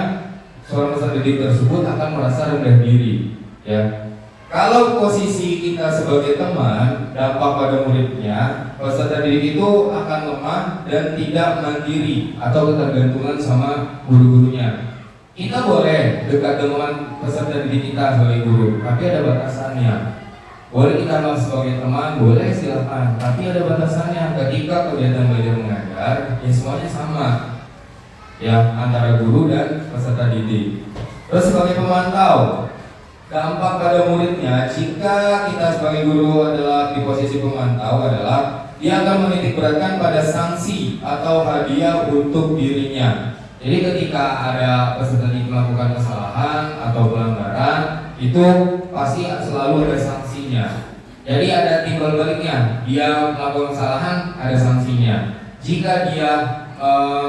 seorang peserta didik tersebut akan merasa rendah diri. Ya, kalau posisi kita sebagai teman, dampak pada muridnya, peserta didik itu akan lemah dan tidak mandiri atau ketergantungan sama guru-gurunya. Kita boleh dekat dengan peserta didik kita sebagai guru, tapi ada batasannya. Boleh kita anggap sebagai teman, boleh silakan, tapi ada batasannya. Ketika kegiatan belajar mengajar, ya semuanya sama, ya antara guru dan peserta didik. Terus sebagai pemantau, dampak pada muridnya jika kita sebagai guru adalah di posisi pemantau adalah dia akan menitikberatkan pada sanksi atau hadiah untuk dirinya. Jadi ketika ada peserta didik melakukan kesalahan atau pelanggaran, itu pasti selalu ada sanksinya. Jadi ada timbal baliknya, dia melakukan kesalahan ada sanksinya. Jika dia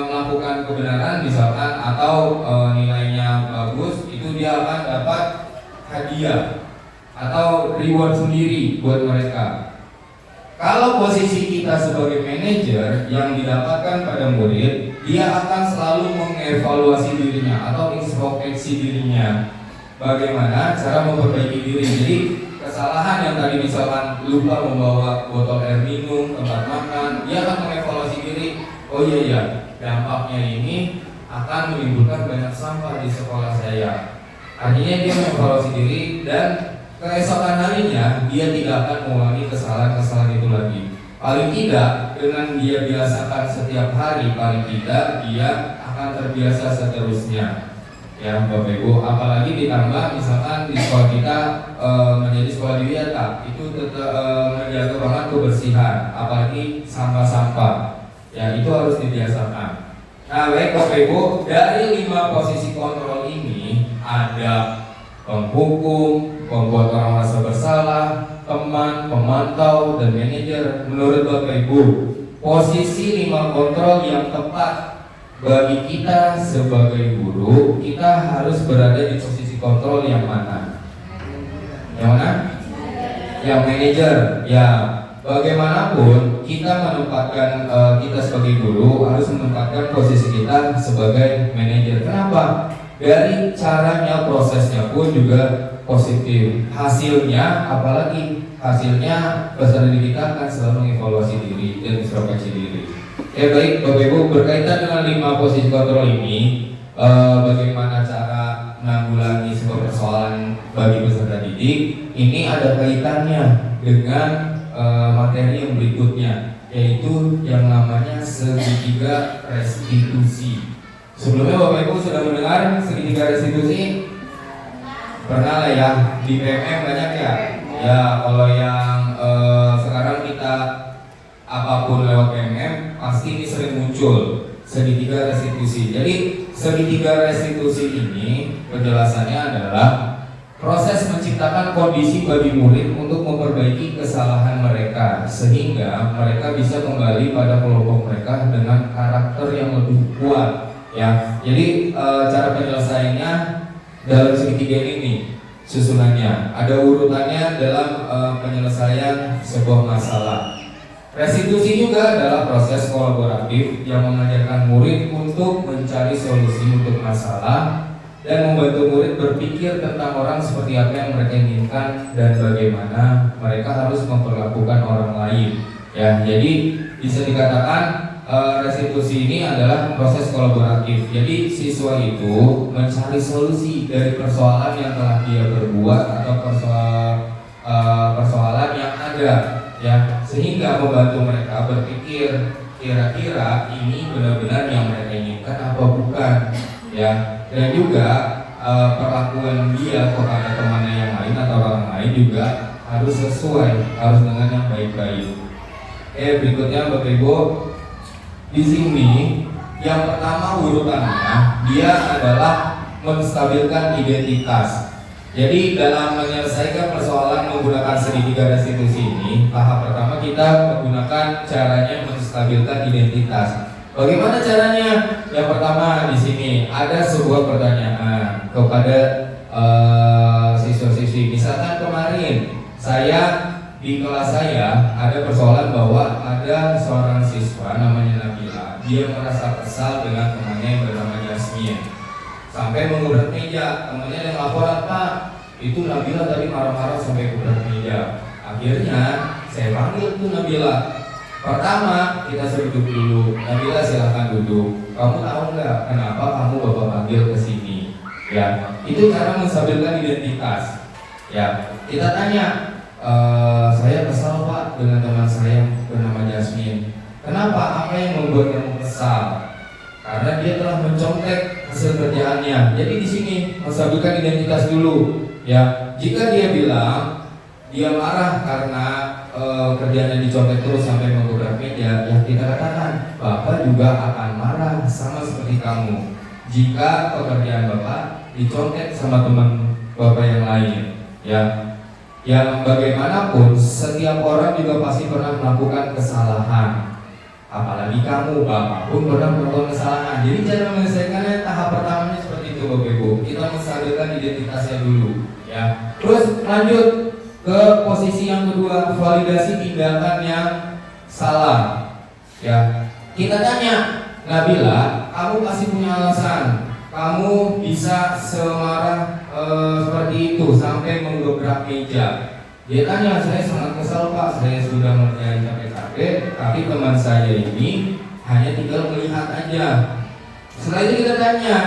melakukan kebenaran misalkan atau nilainya bagus, itu dia akan dapat hadiah atau reward sendiri buat mereka. Kalau posisi kita sebagai manajer yang didapatkan pada murid, dia akan selalu mengevaluasi dirinya atau introspeksi dirinya. Bagaimana cara memperbaiki diri. Jadi kesalahan yang tadi misalkan lupa membawa botol air minum, tempat makan, dia akan mengevaluasi diri. Oh iya, dampaknya ini akan menimbulkan banyak sampah di sekolah saya. Artinya dia mengevaluasi diri dan keesokan harinya dia tidak akan mengulangi kesalahan-kesalahan itu lagi. Paling tidak dengan dia biasakan setiap hari, paling tidak dia akan terbiasa seterusnya. Ya Bapak Ibu, apalagi ditambah misalkan di sekolah kita menjadi sekolah diwiyata, itu tetap menjaga banget kebersihan, apalagi sampah-sampah. Ya itu harus dibiasakan. Nah baik Bapak Ibu, dari 5 posisi kontrol ini ada penghukum, membuat orang merasa bersalah, teman, pemantau, dan manajer. Menurut Bapak Ibu, posisi 5 kontrol yang tepat bagi kita sebagai guru, kita harus berada di posisi kontrol yang mana? Yang mana? Yang manajer. Ya, bagaimanapun kita menempatkan kita sebagai guru harus menempatkan posisi kita sebagai manajer. Kenapa? Dari caranya, prosesnya pun juga positif. Hasilnya, apalagi hasilnya peserta didik kita akan selalu mengevaluasi diri dan introspeksi diri. Baik Bapak Ibu, berkaitan dengan 5 posisi kontrol ini, bagaimana cara menanggulangi sebuah persoalan bagi peserta didik, ini ada kaitannya dengan materi yang berikutnya, yaitu yang namanya segitiga restitusi. Sebelumnya Bapak Ibu sudah mendengar segitiga restitusi? Pernah lah ya, di PMM banyak ya. Ya, kalau yang sekarang kita apapun lewat PMM pasti ini sering muncul segitiga restitusi. Jadi segitiga restitusi ini penjelasannya adalah proses menciptakan kondisi bagi murid untuk memperbaiki kesalahan mereka sehingga mereka bisa kembali pada kelompok mereka dengan karakter yang lebih kuat. Ya, jadi cara penyelesaiannya dalam segitiga ini susunannya ada urutannya dalam penyelesaian sebuah masalah. Restitusi juga adalah proses kolaboratif yang mengajarkan murid untuk mencari solusi untuk masalah dan membantu murid berpikir tentang orang seperti apa yang mereka inginkan dan bagaimana mereka harus memperlakukan orang lain. Ya, jadi bisa dikatakan restitusi ini adalah proses kolaboratif. Jadi siswa itu mencari solusi dari persoalan yang telah dia berbuat atau persoalan yang ada, ya, sehingga membantu mereka berpikir kira-kira ini benar-benar yang mereka inginkan apa bukan, ya, dan juga perlakuan dia kepada temannya yang lain atau orang lain juga harus sesuai, harus dengan yang baik-baik. Berikutnya Bapak Ibu, di sini yang pertama urutannya dia adalah menstabilkan identitas. Jadi dalam menyelesaikan persoalan menggunakan segitiga restitusi ini, tahap pertama kita menggunakan caranya menstabilkan identitas. Bagaimana caranya? Yang pertama di sini ada sebuah pertanyaan kepada siswa-siswi. Misalkan kemarin di kelas saya ada persoalan bahwa ada seorang siswa namanya Nabila. Dia merasa kesal dengan temannya yang bernama Jasmine sampai mengubrak meja. Temannya yang laporan, Pak, itu Nabila tadi marah-marah sampai mengubrak meja. Akhirnya saya panggil tuh Nabila. Pertama kita suruh duduk dulu. Nabila silahkan duduk. Kamu tahu nggak kenapa kamu bapak panggil ke sini? Ya, itu cara menstabilkan identitas. Ya, kita tanya. Saya kesal Pak dengan teman saya yang bernama Jasmine. Kenapa? Apa yang membuat kamu kesal? Karena dia telah mencontek hasil kerjaannya. Jadi di sini menstabilkan identitas dulu. Ya, jika dia bilang dia marah karena kerjaannya dicontek terus sampai mengubrak meja, ya kita katakan Bapak juga akan marah sama seperti kamu jika pekerjaan Bapak dicontek sama teman Bapak yang lain. Ya. Yang bagaimanapun setiap orang juga pasti pernah melakukan kesalahan. Apalagi kamu, Bapak pun pernah melakukan kesalahan. Jadi cara menyelesaikannya tahap pertamanya seperti itu Bapak Ibu. Kita menstabilkan identitasnya dulu, ya. Terus lanjut ke posisi yang kedua, validasi tindakan yang salah. Ya. Kita tanya, Nabila, kamu pasti punya alasan. Kamu bisa semarah seperti itu sampai menggebrak meja. Dia tanya, saya sangat kesal Pak, saya sudah mengerjakan capek-capek, tapi teman saya ini hanya tinggal melihat aja. Setelah itu kita tanya,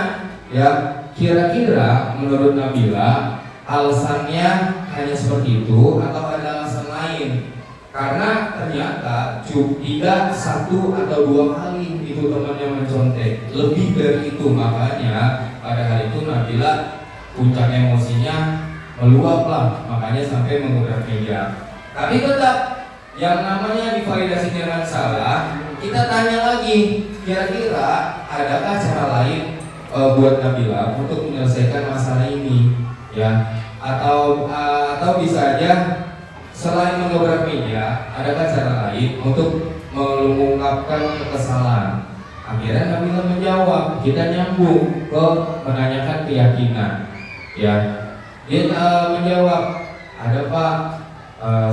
ya kira-kira menurut Nabila alasannya hanya seperti itu atau ada alasan lain? Karena ternyata tidak 1 atau 2 kali itu temannya mencontek, lebih dari itu. Makanya pada hari itu Nabila puncak emosinya meluap lah, makanya sampai mengubrak meja. Tapi tetap yang namanya divalidasi dengan salah, kita tanya lagi, kira-kira adakah cara lain buat Nabila untuk menyelesaikan masalah ini, ya? Atau bisa aja selain mengubrak meja, adakah cara lain untuk mengungkapkan kekesalan? Akhirnya Nabila menjawab, kita nyambung ke menanyakan keyakinan. Ya, dia menjawab, ada Pak,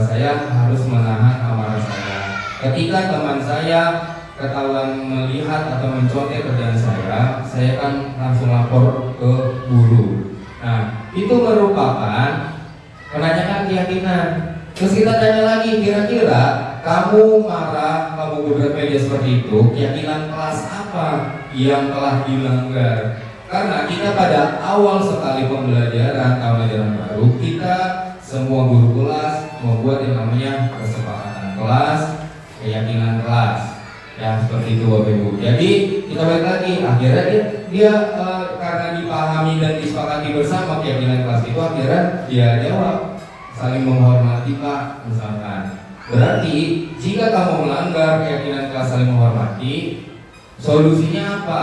saya harus menahan amarah Ketika teman saya ketahuan melihat atau mencontek kerjaan saya kan langsung lapor ke guru. Nah, itu merupakan menanyakan keyakinan. Terus kita tanya lagi, kira-kira kamu marah, kamu beberapa media seperti itu, keyakinan kelas apa yang telah dilanggar? Karena kita pada awal sekali pembelajaran tahun ajaran baru, kita semua guru kelas membuat yang namanya kesepakatan kelas, keyakinan kelas. Ya seperti itu Bapak Ibu. Jadi kita balik lagi, akhirnya dia karena dipahami dan disepakati bersama keyakinan kelas itu, akhirnya dia jawab saling menghormati Pak misalkan. Berarti jika kamu melanggar keyakinan kelas saling menghormati, solusinya apa?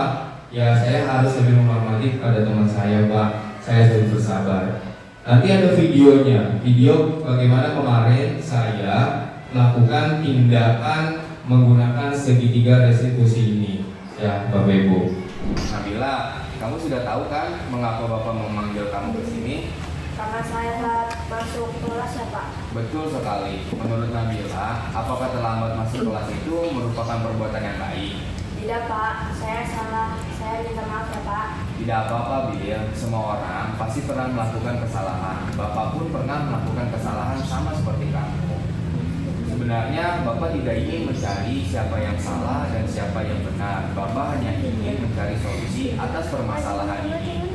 Ya saya harus lebih menghormati kepada teman saya Pak. Saya harus bersabar. Nanti ada videonya, video bagaimana kemarin saya melakukan tindakan menggunakan segitiga restitusi ini, ya Bapak Ibu. Nabila, kamu sudah tahu kan mengapa Bapak memanggil kamu ke sini? Karena saya telat masuk kelas ya Pak. Betul sekali. Menurut Nabila, apakah terlambat masuk kelas itu merupakan perbuatan yang baik? Tidak Pak, saya salah. Saya minta maaf ya Pak. Tidak apa-apa Bil, semua orang pasti pernah melakukan kesalahan. Bapak pun pernah melakukan kesalahan sama seperti kamu. Sebenarnya Bapak tidak ingin mencari siapa yang salah dan siapa yang benar. Bapak hanya ingin mencari solusi atas permasalahan ini.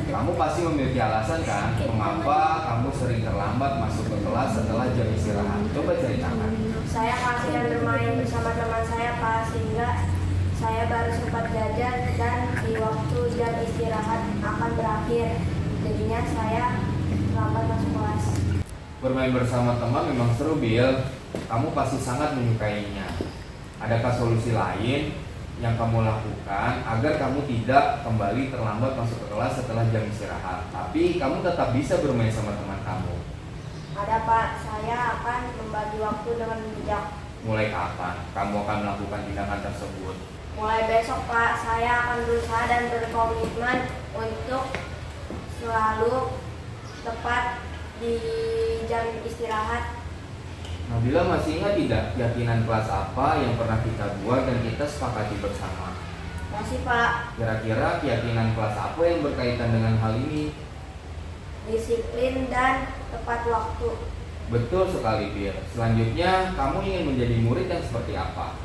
Kamu pasti memiliki alasan kan mengapa kamu sering terlambat masuk ke kelas setelah jam istirahat. Coba ceritakan. Saya kasihan bermain bersama teman saya Pak, sehingga saya baru sempat jajan dan di waktu jam istirahat akan berakhir. Jadinya saya terlambat masuk kelas. Bermain bersama teman memang seru Bil. Kamu pasti sangat menyukainya. Adakah solusi lain yang kamu lakukan agar kamu tidak kembali terlambat masuk ke kelas setelah jam istirahat, tapi kamu tetap bisa bermain sama teman kamu? Ada Pak, saya akan membagi waktu dengan bijak. Mulai kapan kamu akan melakukan tindakan tersebut? Mulai besok Pak, saya akan berusaha dan berkomitmen untuk selalu tepat di jam istirahat. Nabila masih ingat tidak keyakinan kelas apa yang pernah kita buat dan kita sepakati bersama? Masih Pak. Kira-kira keyakinan kelas apa yang berkaitan dengan hal ini? Disiplin dan tepat waktu. Betul sekali Bil. Selanjutnya kamu ingin menjadi murid yang seperti apa?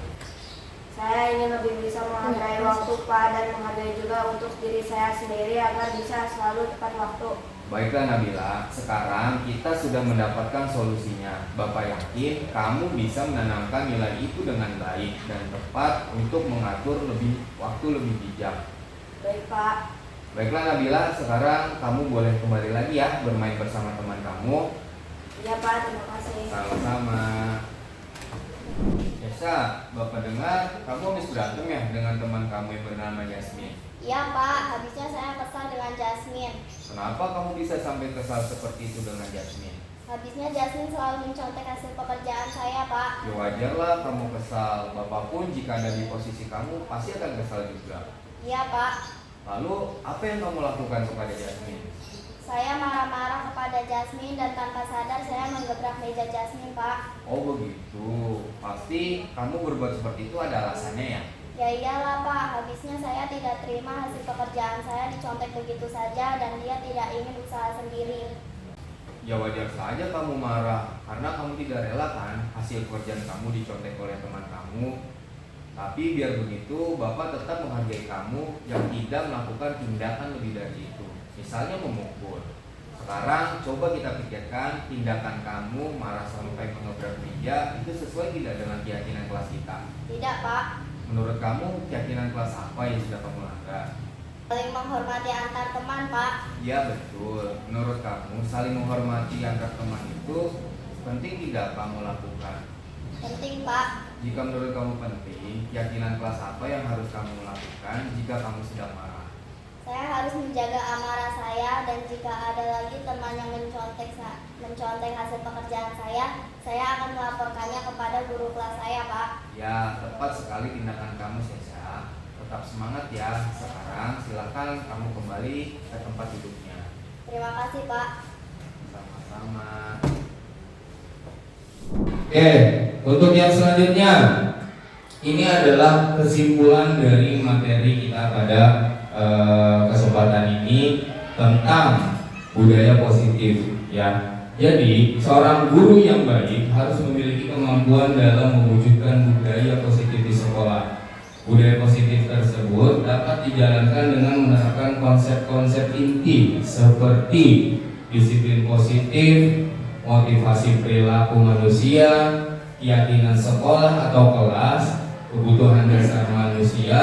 Saya ingin lebih bisa menghargai waktu Pak, dan menghargai juga untuk diri saya sendiri agar bisa selalu tepat waktu. Baiklah Nabila, sekarang kita sudah mendapatkan solusinya. Bapak yakin kamu bisa menanamkan nilai itu dengan baik dan tepat untuk mengatur waktu lebih bijak. Baik Pak. Baiklah Nabila, sekarang kamu boleh kembali lagi ya bermain bersama teman kamu. Iya Pak, terima kasih. Sama-sama. Yesa, Bapak dengar kamu habis berantem ya dengan teman kamu yang bernama Jasmine. Iya Pak, habisnya saya kesal dengan Jasmine. Kenapa kamu bisa sampai kesal seperti itu dengan Jasmine? Habisnya Jasmine selalu mencontek hasil pekerjaan saya Pak. Ya wajarlah kamu kesal. Bapak pun jika ada di posisi kamu pasti akan kesal juga. Iya Pak. Lalu apa yang kamu lakukan kepada Jasmine? Saya marah-marah kepada Jasmine dan tanpa sadar saya menggebrak meja Jasmine Pak. Oh begitu. Pasti kamu berbuat seperti itu ada alasannya ya? Ya iyalah Pak, habisnya saya tidak terima hasil pekerjaan saya dicontek begitu saja dan dia tidak ingin usaha sendiri. Ya wajar saja kamu marah karena kamu tidak rela kan hasil pekerjaan kamu dicontek oleh teman kamu. Tapi biar begitu, Bapak tetap menghargai kamu yang tidak melakukan tindakan lebih dari itu. Misalnya memukul. Sekarang coba kita pikirkan tindakan kamu marah sampai mengebrak meja itu sesuai tidak dengan keyakinan kelas kita? Tidak Pak. Menurut kamu keyakinan kelas apa yang sudah kamu langgar? Saling menghormati antar teman Pak. Ya betul. Menurut kamu saling menghormati antar teman itu penting tidak kamu lakukan? Penting Pak. Jika menurut kamu penting, keyakinan kelas apa yang harus kamu lakukan jika kamu sedang marah? Saya harus menjaga amarah saya, dan jika ada lagi teman yang mencontek hasil pekerjaan saya akan melaporkannya kepada guru kelas saya Pak. Ya, tepat sekali tindakan kamu Sesa. Tetap semangat ya. Sekarang silakan kamu kembali ke tempat duduknya. Terima kasih Pak. Sama-sama. Oke, untuk yang selanjutnya, ini adalah kesimpulan dari materi kita pada kesempatan ini tentang budaya positif, ya. Jadi, seorang guru yang baik harus memiliki kemampuan dalam mewujudkan budaya positif di sekolah. Budaya positif tersebut dapat dijalankan dengan menerapkan konsep-konsep inti seperti disiplin positif, motivasi perilaku manusia, keyakinan sekolah atau kelas, kebutuhan dasar manusia,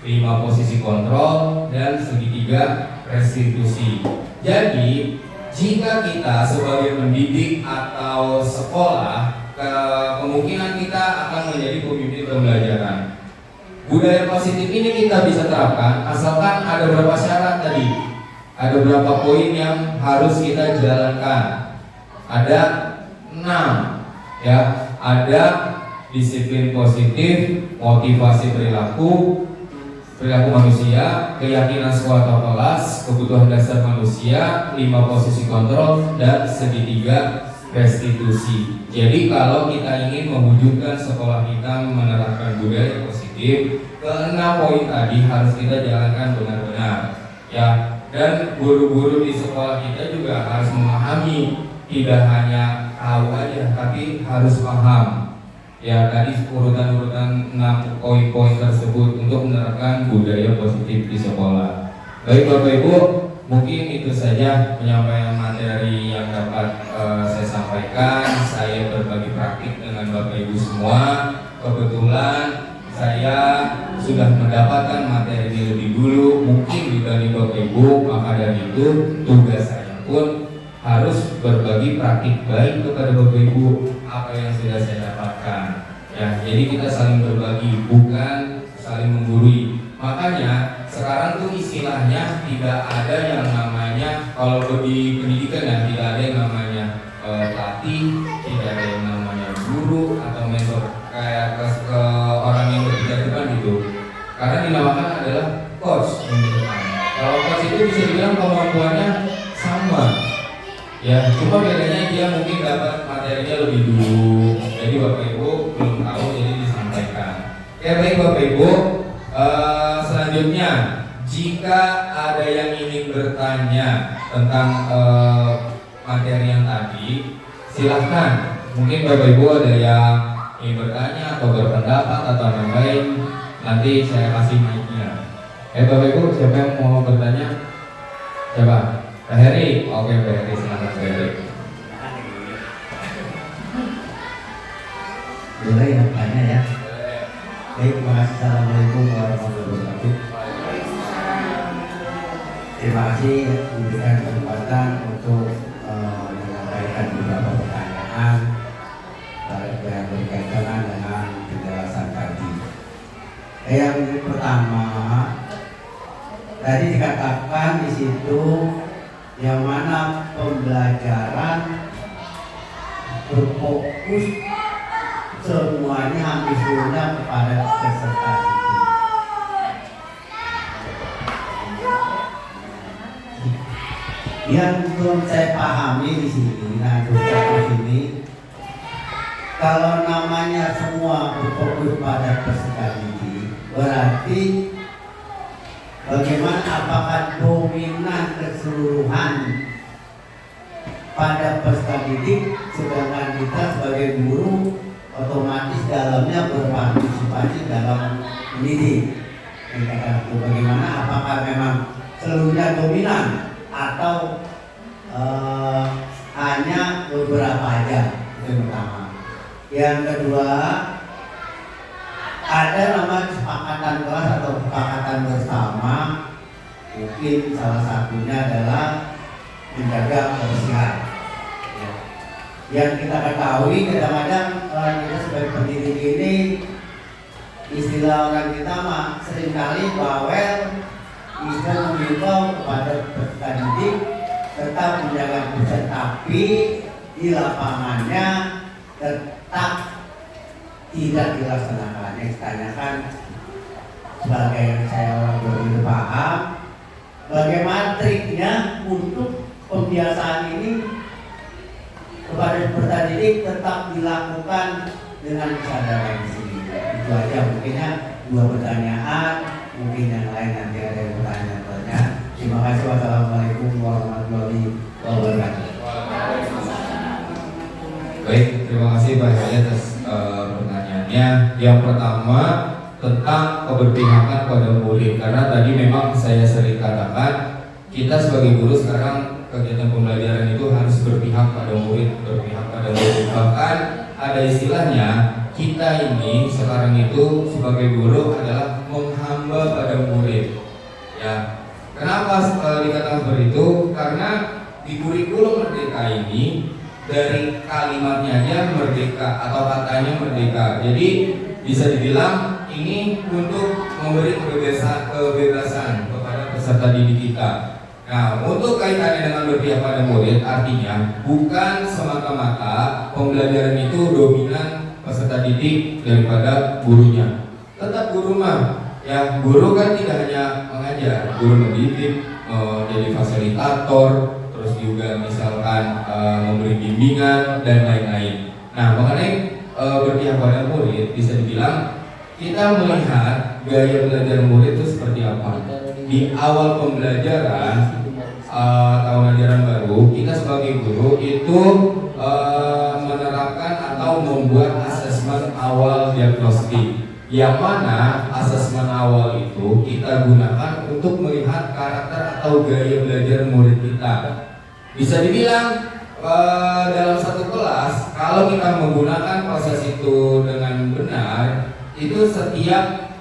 5 posisi kontrol, dan segitiga restitusi. Jadi, jika kita sebagai pendidik atau sekolah, kemungkinan kita akan menjadi pemimpin pembelajaran. Budaya positif ini kita bisa terapkan asalkan ada beberapa syarat tadi. Ada beberapa poin yang harus kita jalankan. Ada 6, ya. Ada disiplin positif, motivasi perilaku manusia, keyakinan sekolah atau kelas, kebutuhan dasar manusia, 5 posisi kontrol, dan segitiga restitusi. Jadi kalau kita ingin mewujudkan sekolah kita menerapkan budaya positif, ke-6 poin tadi harus kita jalankan benar-benar, ya. Dan guru-guru di sekolah kita juga harus memahami, tidak hanya tahu aja, tapi harus paham. Ya, tadi urutan-urutan 6 poin-poin tersebut untuk menerapkan budaya positif di sekolah. Baik Bapak Ibu, mungkin itu saja penyampaian materi yang dapat saya sampaikan. Saya berbagi praktik dengan Bapak Ibu semua. Kebetulan saya sudah mendapatkan materi ini lebih dulu, mungkin dibanding Bapak Ibu, maka dari itu tugas saya pun harus berbagi praktik baik kepada Bapak Ibu apa yang sudah saya dapatkan. Ya, jadi kita saling berbagi, bukan saling menggurui. Makanya sekarang tuh istilahnya tidak ada yang namanya, kalau di pendidikan ya, tidak ada yang namanya pelatih, tidak ada yang namanya guru atau mentor kayak ke orang yang berbicara depan gitu. Karena dinamakan adalah coach yang di depan. Kalau coach itu bisa dibilang kemampuannya sama. Ya, cuma bedanya dia mungkin dapat materinya lebih dulu. Jadi Bapak Ibu belum tahu, jadi disampaikan. Ya baik Bapak Ibu, selanjutnya jika ada yang ingin bertanya tentang materi yang tadi, silahkan. Mungkin Bapak Ibu ada yang ingin bertanya atau berpendapat atau yang lain, nanti saya kasih mic-nya. Bapak Ibu, siapa yang mau bertanya? Coba. Pak Heri, oke Pak Heri, silakan Pak Heri. Boleh ya tanya ya. Baik, terima kasih. Assalamualaikum warahmatullahi wabarakatuh. Terima kasih diberikan kesempatan untuk menyampaikan beberapa pertanyaan yang berkaitan dengan penjelasan tadi. Yang pertama, tadi dikatakan di situ yang mana pembelajaran berfokus semuanya hampir seluruhnya kepada peserta didik. Yang belum saya pahami di sini, nah di sini, kalau namanya semua berfokus pada peserta didik, berarti bagaimana, apakah dominan keseluruhan pada peserta didik, sedangkan kita sebagai guru otomatis dalamnya berpartisipasi dalam mendidik. Bagaimana, apakah memang seluruhnya dominan atau hanya beberapa aja? Itu yang pertama. Yang kedua, ada nama kesepakatan kelas atau kesepakatan bersama, mungkin salah satunya adalah menjaga kebersihan. Yang kita ketahui kadang-kadang orang kita sebagai pendidik ini, istilah orang kita mah seringkali bawel, bisa mengimbau kepada peserta didik tetap menjaga kebersihan, tapi di lapangannya tetap tidak dilaksanakan. Yang ditanyakan sebagai saya orang begitu paham, bagaimana triknya untuk pembiasaan ini kepada peserta didik tetap dilakukan dengan kesadaran di sini. Itu aja mungkinnya 2 pertanyaan, mungkin yang lain nanti ada yang bertanya. Terima kasih. Wassalamualaikum warahmatullahi wabarakatuh. Baik, terima kasih Pak Hadi atas pertanyaannya. Yang pertama tentang keberpihakan pada murid, karena tadi memang saya sering katakan kita sebagai guru sekarang kegiatan pembelajaran itu harus berpihak pada murid, bahkan ada istilahnya kita ini sekarang itu sebagai guru adalah menghamba pada murid. Ya, kenapa dikatakan seperti itu? Karena di kurikulum Merdeka ini dari kalimatnya aja merdeka atau katanya merdeka. Jadi bisa dibilang ini untuk memberi kebebasan kepada peserta didik kita. Nah, untuk kaitannya dengan berpihak pada murid, artinya bukan semata-mata pembelajaran itu dominan peserta didik daripada gurunya. Tetap guru mah, ya guru kan tidak hanya mengajar, guru mendidik, jadi fasilitator, terus juga misalkan memberi bimbingan dan lain-lain. Nah, mengenai berpihak pada murid, bisa dibilang kita melihat gaya belajar murid itu seperti apa. Di awal pembelajaran tahun ajaran baru, kita sebagai guru itu menerapkan atau membuat asesmen awal diagnostik, yang mana asesmen awal itu kita gunakan untuk melihat karakter atau gaya belajar murid kita. Bisa dibilang dalam satu kelas, kalau kita menggunakan proses itu dengan benar, itu setiap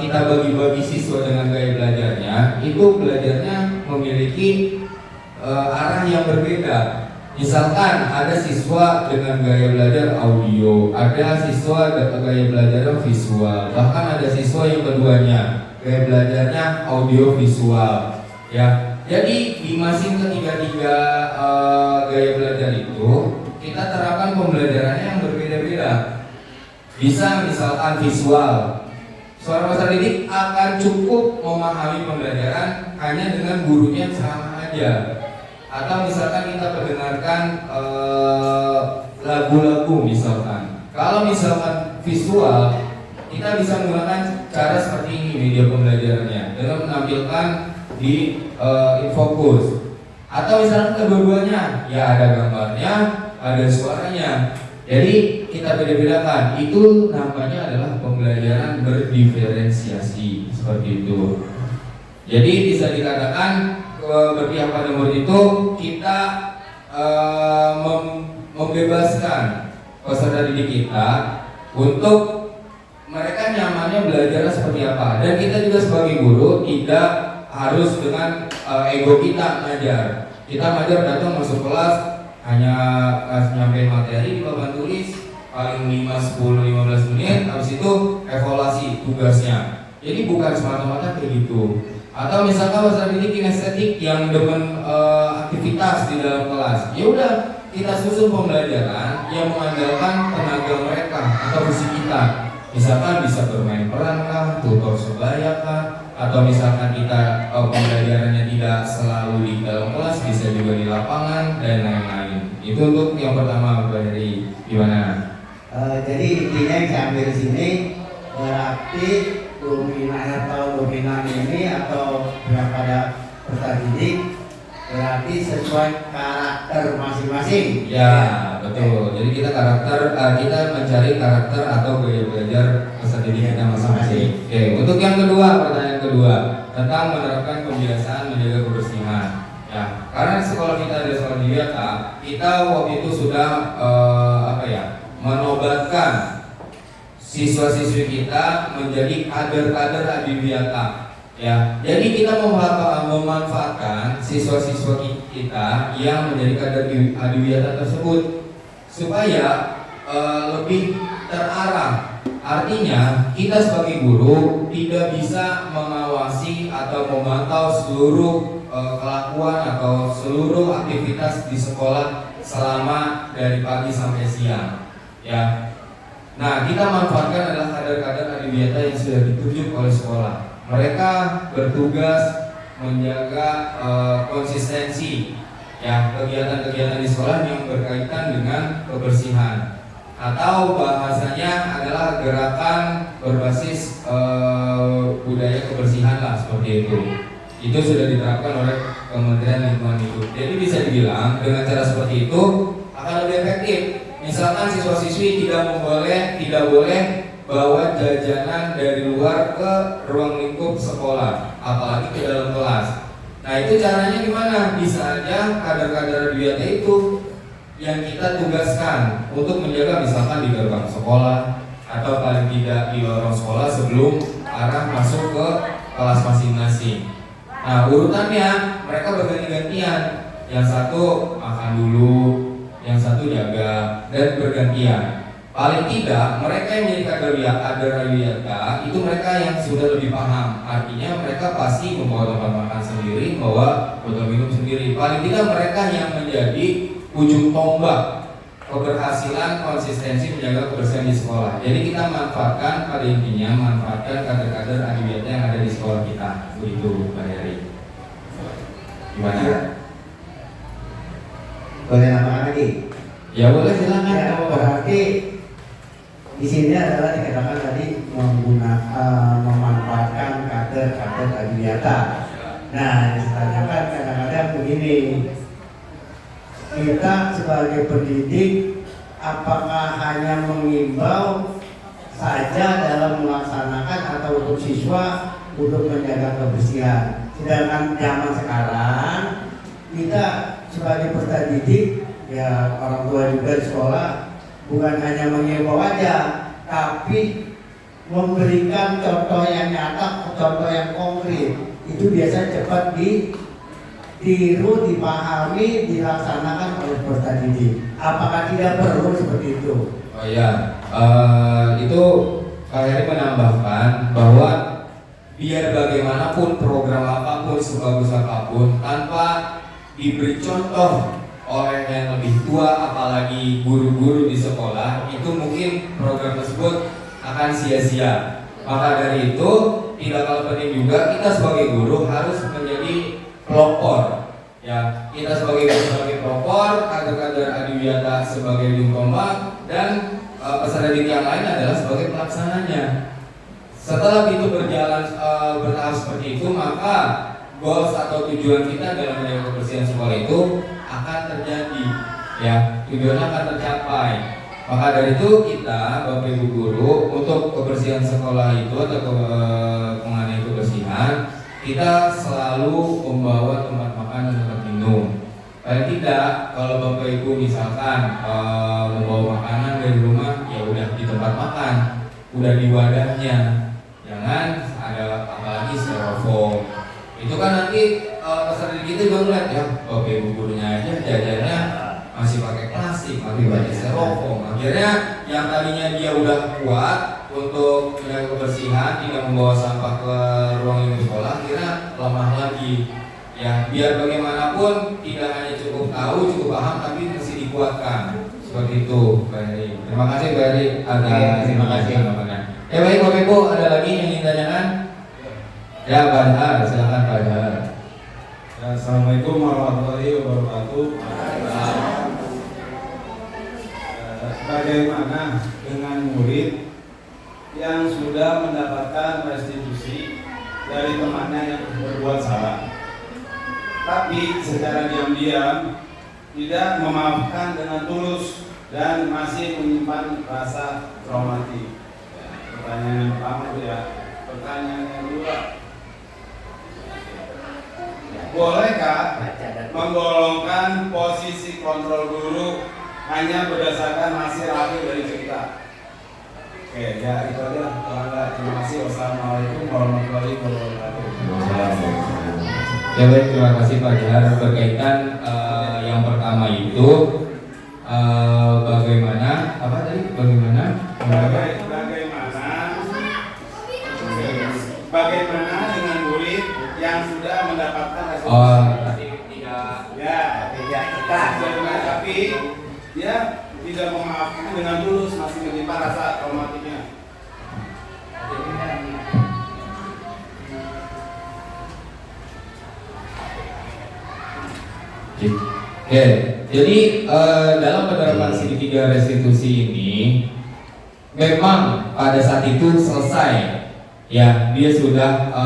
kita bagi-bagi siswa dengan gaya belajarnya, itu belajarnya memiliki arah yang berbeda. Misalkan ada siswa dengan gaya belajar audio, ada siswa dengan gaya belajar visual, bahkan ada siswa yang keduanya gaya belajarnya audio visual. Ya, jadi di masing ketiga-tiga gaya belajar itu kita terapkan pembelajarannya yang berbeda-beda. Bisa misalkan visual. Seorang peserta didik akan cukup memahami pembelajaran hanya dengan gurunya ceramah aja. Atau misalkan kita mendengarkan lagu-lagu misalkan. Kalau misalkan visual, kita bisa menggunakan cara seperti ini media pembelajarannya dengan menampilkan di infocus. Atau misalkan kedua-duanya, ya ada gambarnya, ada suaranya. Jadi kita beda-bedakan, itu namanya adalah pembelajaran berdiferensiasi seperti itu. Jadi bisa dikatakan berpihak pada murid itu kita membebaskan peserta didik kita untuk mereka nyamannya belajar seperti apa. Dan kita juga sebagai guru tidak harus dengan ego kita ngajar. Kita ngajar datang masuk kelas hanya nyampein materi di papan tulis paling 5, 10, 15 menit, habis itu evaluasi tugasnya. Jadi bukan semata-mata kayak gitu. Atau misalkan peserta didik kinestetik yang demen aktivitas di dalam kelas, ya udah kita susun pembelajaran yang mengandalkan tenaga mereka atau fisik kita. Misalkan bisa bermain peran kah, tutor sebaya kah, atau misalkan kita pembelajarannya tidak selalu di dalam kelas, bisa juga di lapangan dan lain-lain. Itu untuk yang pertama. Dari gimana? Jadi intinya yang saya ambil di sini berarti dominan ini atau pada peserta didik berarti sesuai karakter masing-masing. Ya, betul. Jadi kita kita mencari karakter atau gaya belajar peserta didik kita masing-masing. Oke, untuk yang kedua, pertanyaan kedua tentang menerapkan kebiasaan menjaga kebersihan. Ya, karena sekolah kita ada sekolah Adiwiyata, kita waktu itu sudah menobatkan siswa-siswi kita menjadi kader-kader Adiwiyata. Ya, jadi kita memanfaatkan siswa-siswa kita yang menjadi kader Adiwiyata tersebut supaya lebih terarah. Artinya kita sebagai guru tidak bisa mengawasi atau memantau seluruh kelakuan atau seluruh aktivitas di sekolah selama dari pagi sampai siang. Ya, nah kita manfaatkan adalah kader-kader Adiwiyata yang sudah ditunjuk oleh sekolah. Mereka bertugas menjaga konsistensi ya kegiatan-kegiatan di sekolah yang berkaitan dengan kebersihan. atau bahasanya adalah gerakan berbasis budaya kebersihan lah, seperti itu. Itu sudah diterapkan oleh Kementerian Lingkungan Hidup. Jadi bisa dibilang dengan cara seperti itu akan lebih efektif. Misalkan siswa-siswi tidak boleh bawa jajanan dari luar ke ruang lingkup sekolah, apalagi ke dalam kelas. Nah, itu caranya gimana? Bisa aja kader-kader Adiwiyata itu yang kita tugaskan untuk menjaga, misalkan di gerbang sekolah atau paling tidak di lorong sekolah sebelum arah masuk ke kelas masing-masing. Nah, urutannya mereka berganti-gantian. Yang satu makan dulu, yang satu jaga, dan bergantian. Paling tidak mereka yang menjadi kader Adiwiyata itu mereka yang sudah lebih paham. Artinya mereka pasti membawa tempat makan sendiri, membawa botol minum sendiri. Paling tidak mereka yang menjadi ujung tombak keberhasilan konsistensi menjaga kebersihan di sekolah. Jadi kita manfaatkan, pada intinya manfaatkan kader-kader Adiwiyata yang ada di sekolah kita. Begitu, Pak Heri. Gimana? Boleh nambahkan lagi? Ya boleh, silakan. Ya, berarti di sini adalah dikatakan tadi memanfaatkan kader-kader Adiwiyata. Nah, yang ditanyakan kadang-kadang begini, kita sebagai pendidik apakah hanya mengimbau saja dalam melaksanakan atau untuk siswa untuk menjaga kebersihan? Sedangkan zaman sekarang kita sebagai peserta didik, ya orang tua juga di sekolah, bukan hanya mengimbau aja, tapi memberikan contoh yang nyata, contoh yang konkret. Itu biasanya cepat ditiru, dipahami, dilaksanakan oleh peserta didik. Apakah tidak perlu seperti itu? Oh iya, itu Pak Heri menambahkan bahwa biar bagaimanapun program apapun, sebagus apapun, tanpa diberi contoh oleh yang lebih tua, apalagi guru-guru di sekolah, itu mungkin program tersebut akan sia-sia. Maka dari itu tidak kalah penting juga kita sebagai guru harus menjadi pelopor. Ya, kita sebagai guru sebagai pelopor, kader-kader Adiwiyata sebagai ujung tombak, dan peserta didik yang lain adalah sebagai pelaksananya. Setelah itu berjalan bertahap seperti itu, maka goals atau tujuan kita dalam menjaga kebersihan sekolah itu akan terjadi, ya, tujuannya akan tercapai. Maka dari itu kita, Bapak Ibu guru, untuk kebersihan sekolah itu atau mengenai kebersihan, kita selalu membawa tempat makan dan tempat minum. Paling tidak, kalau Bapak Ibu misalkan membawa makanan dari rumah, ya udah di tempat makan, udah di wadahnya, jangan ada apalagi styrofoam. Itu kan nanti peserta kita juga ngeliat, ya Bapak Ibu gurunya aja jajannya masih pakai plastik, masih pakai styrofoam. Akhirnya yang tadinya dia udah kuat untuk menjaga kebersihan, tidak membawa sampah ke ruang lingkup sekolah, akhirnya lemah lagi. Ya, biar bagaimanapun tidak hanya cukup tahu, cukup paham, tapi mesti dikuatkan. Seperti itu, Pak Heri. Terima kasih, Pak Heri. Terima kasih. Ya baik, Bapak Ibu, ada lagi yang ingin tanyakan? Ya, Pak Dhar, silakan Pak Dhar. Assalamualaikum warahmatullahi wabarakatuh. Bagaimana dengan murid yang sudah mendapatkan restitusi dari temannya yang berbuat salah, tapi secara diam-diam tidak memaafkan dengan tulus dan masih menyimpan rasa traumatik? Pertanyaan yang pertama itu ya. Pertanyaan yang kedua, bolehkah menggolongkan posisi kontrol guru hanya berdasarkan hasil akhir dari cerita? Oke, ya itu aja. Terima kasih. Wassalamualaikum warahmatullahi wabarakatuh. Ya baik, terima kasih Pak Dhar. Berkaitan yang pertama itu bagaimana apa tadi? Bagaimana dengan murid yang sudah mendapatkan restitusi? Tapi dia tidak memaafkan dengan tulus, masih menyimpan rasa traumatiknya. Oke, Jadi dalam penerapan segitiga restitusi ini memang pada saat itu selesai, ya dia sudah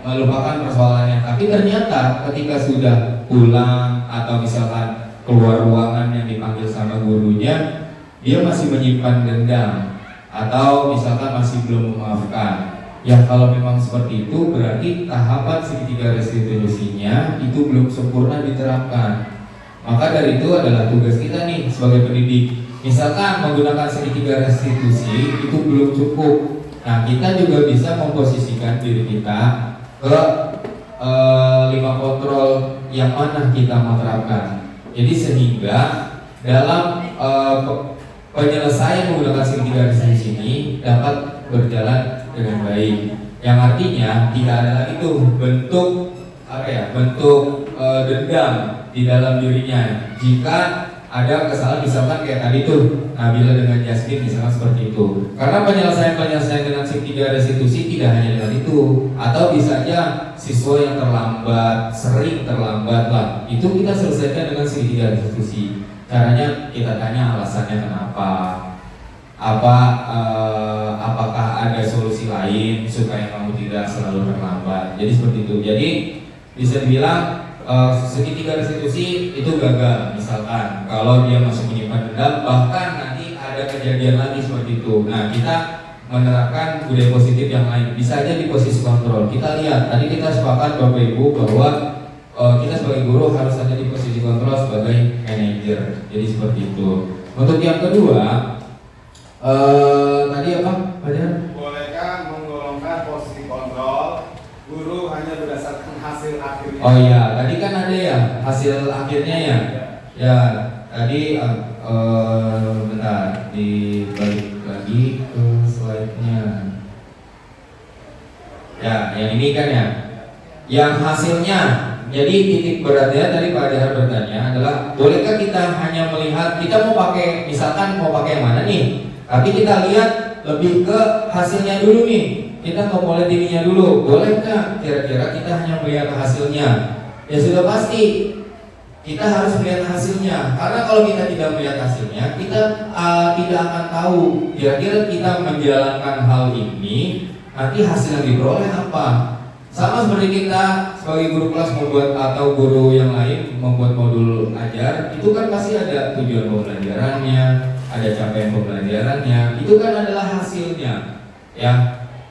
melupakan persoalannya. Tapi ternyata ketika sudah pulang atau misalkan keluar ruangan yang dipanggil sama gurunya, dia masih menyimpan dendam atau misalkan masih belum memaafkan. Ya kalau memang seperti itu berarti tahapan segitiga restitusinya itu belum sempurna diterapkan. Maka dari itu adalah tugas kita nih sebagai pendidik. Misalkan menggunakan segitiga restitusi itu belum cukup. Nah kita juga bisa memposisikan diri kita ke 5 kontrol yang mana kita mau terapkan. Jadi sehingga dalam penyelesaian menggunakan segitiga restitusi ini dapat berjalan dengan baik. Yang artinya tidak ada lagi tuh bentuk dendam di dalam dirinya. Jika ada kesalahan misalkan kayak tadi tuh Nabila dengan Yasmin misalkan seperti itu. Karena penyelesaian dengan segitiga restitusi tidak hanya dengan itu, atau bisa aja siswa yang terlambat, sering terlambat lah, itu kita selesaikan dengan segitiga restitusi. Caranya kita tanya alasannya kenapa, apakah ada solusi lain supaya kamu tidak selalu terlambat. Jadi seperti itu. Jadi bisa dibilang segitiga restitusi itu gagal misalkan kalau dia masih menyimpan dendam, bahkan nanti ada kejadian lagi seperti itu. Nah kita menerapkan budaya positif yang lain, bisa aja di posisi kontrol. Kita lihat tadi kita sepakat Bapak Ibu bahwa kita sebagai guru harus ada di posisi kontrol sebagai manajer. Jadi seperti itu. Untuk yang kedua tadi apa Pak Jan? Bolehkah menggolongkan posisi kontrol guru hanya berdasarkan hasil akhirnya? Oh iya, tadi kan ada ya hasil akhirnya ya. Ya, tadi bentar dibalik lagi ke slide-nya. Ya, yang ini kan ya. Yang hasilnya. Jadi titik beratnya tadi Pak Jahar bertanya adalah bolehkah kita hanya melihat kita mau pakai misalkan mau pakai yang mana nih? Tapi kita lihat lebih ke hasilnya dulu nih. Kita mau mulai dirinya dulu. Bolehkah kira-kira kita hanya melihat hasilnya? Ya sudah pasti kita harus melihat hasilnya. Karena kalau kita tidak melihat hasilnya, kita tidak akan tahu kira-kira kita menjalankan hal ini nanti hasil yang diperoleh apa. Sama seperti kita sebagai guru kelas membuat atau guru yang lain membuat modul ajar, itu kan pasti ada tujuan pembelajarannya, ada capaian pembelajarannya, itu kan adalah hasilnya, ya,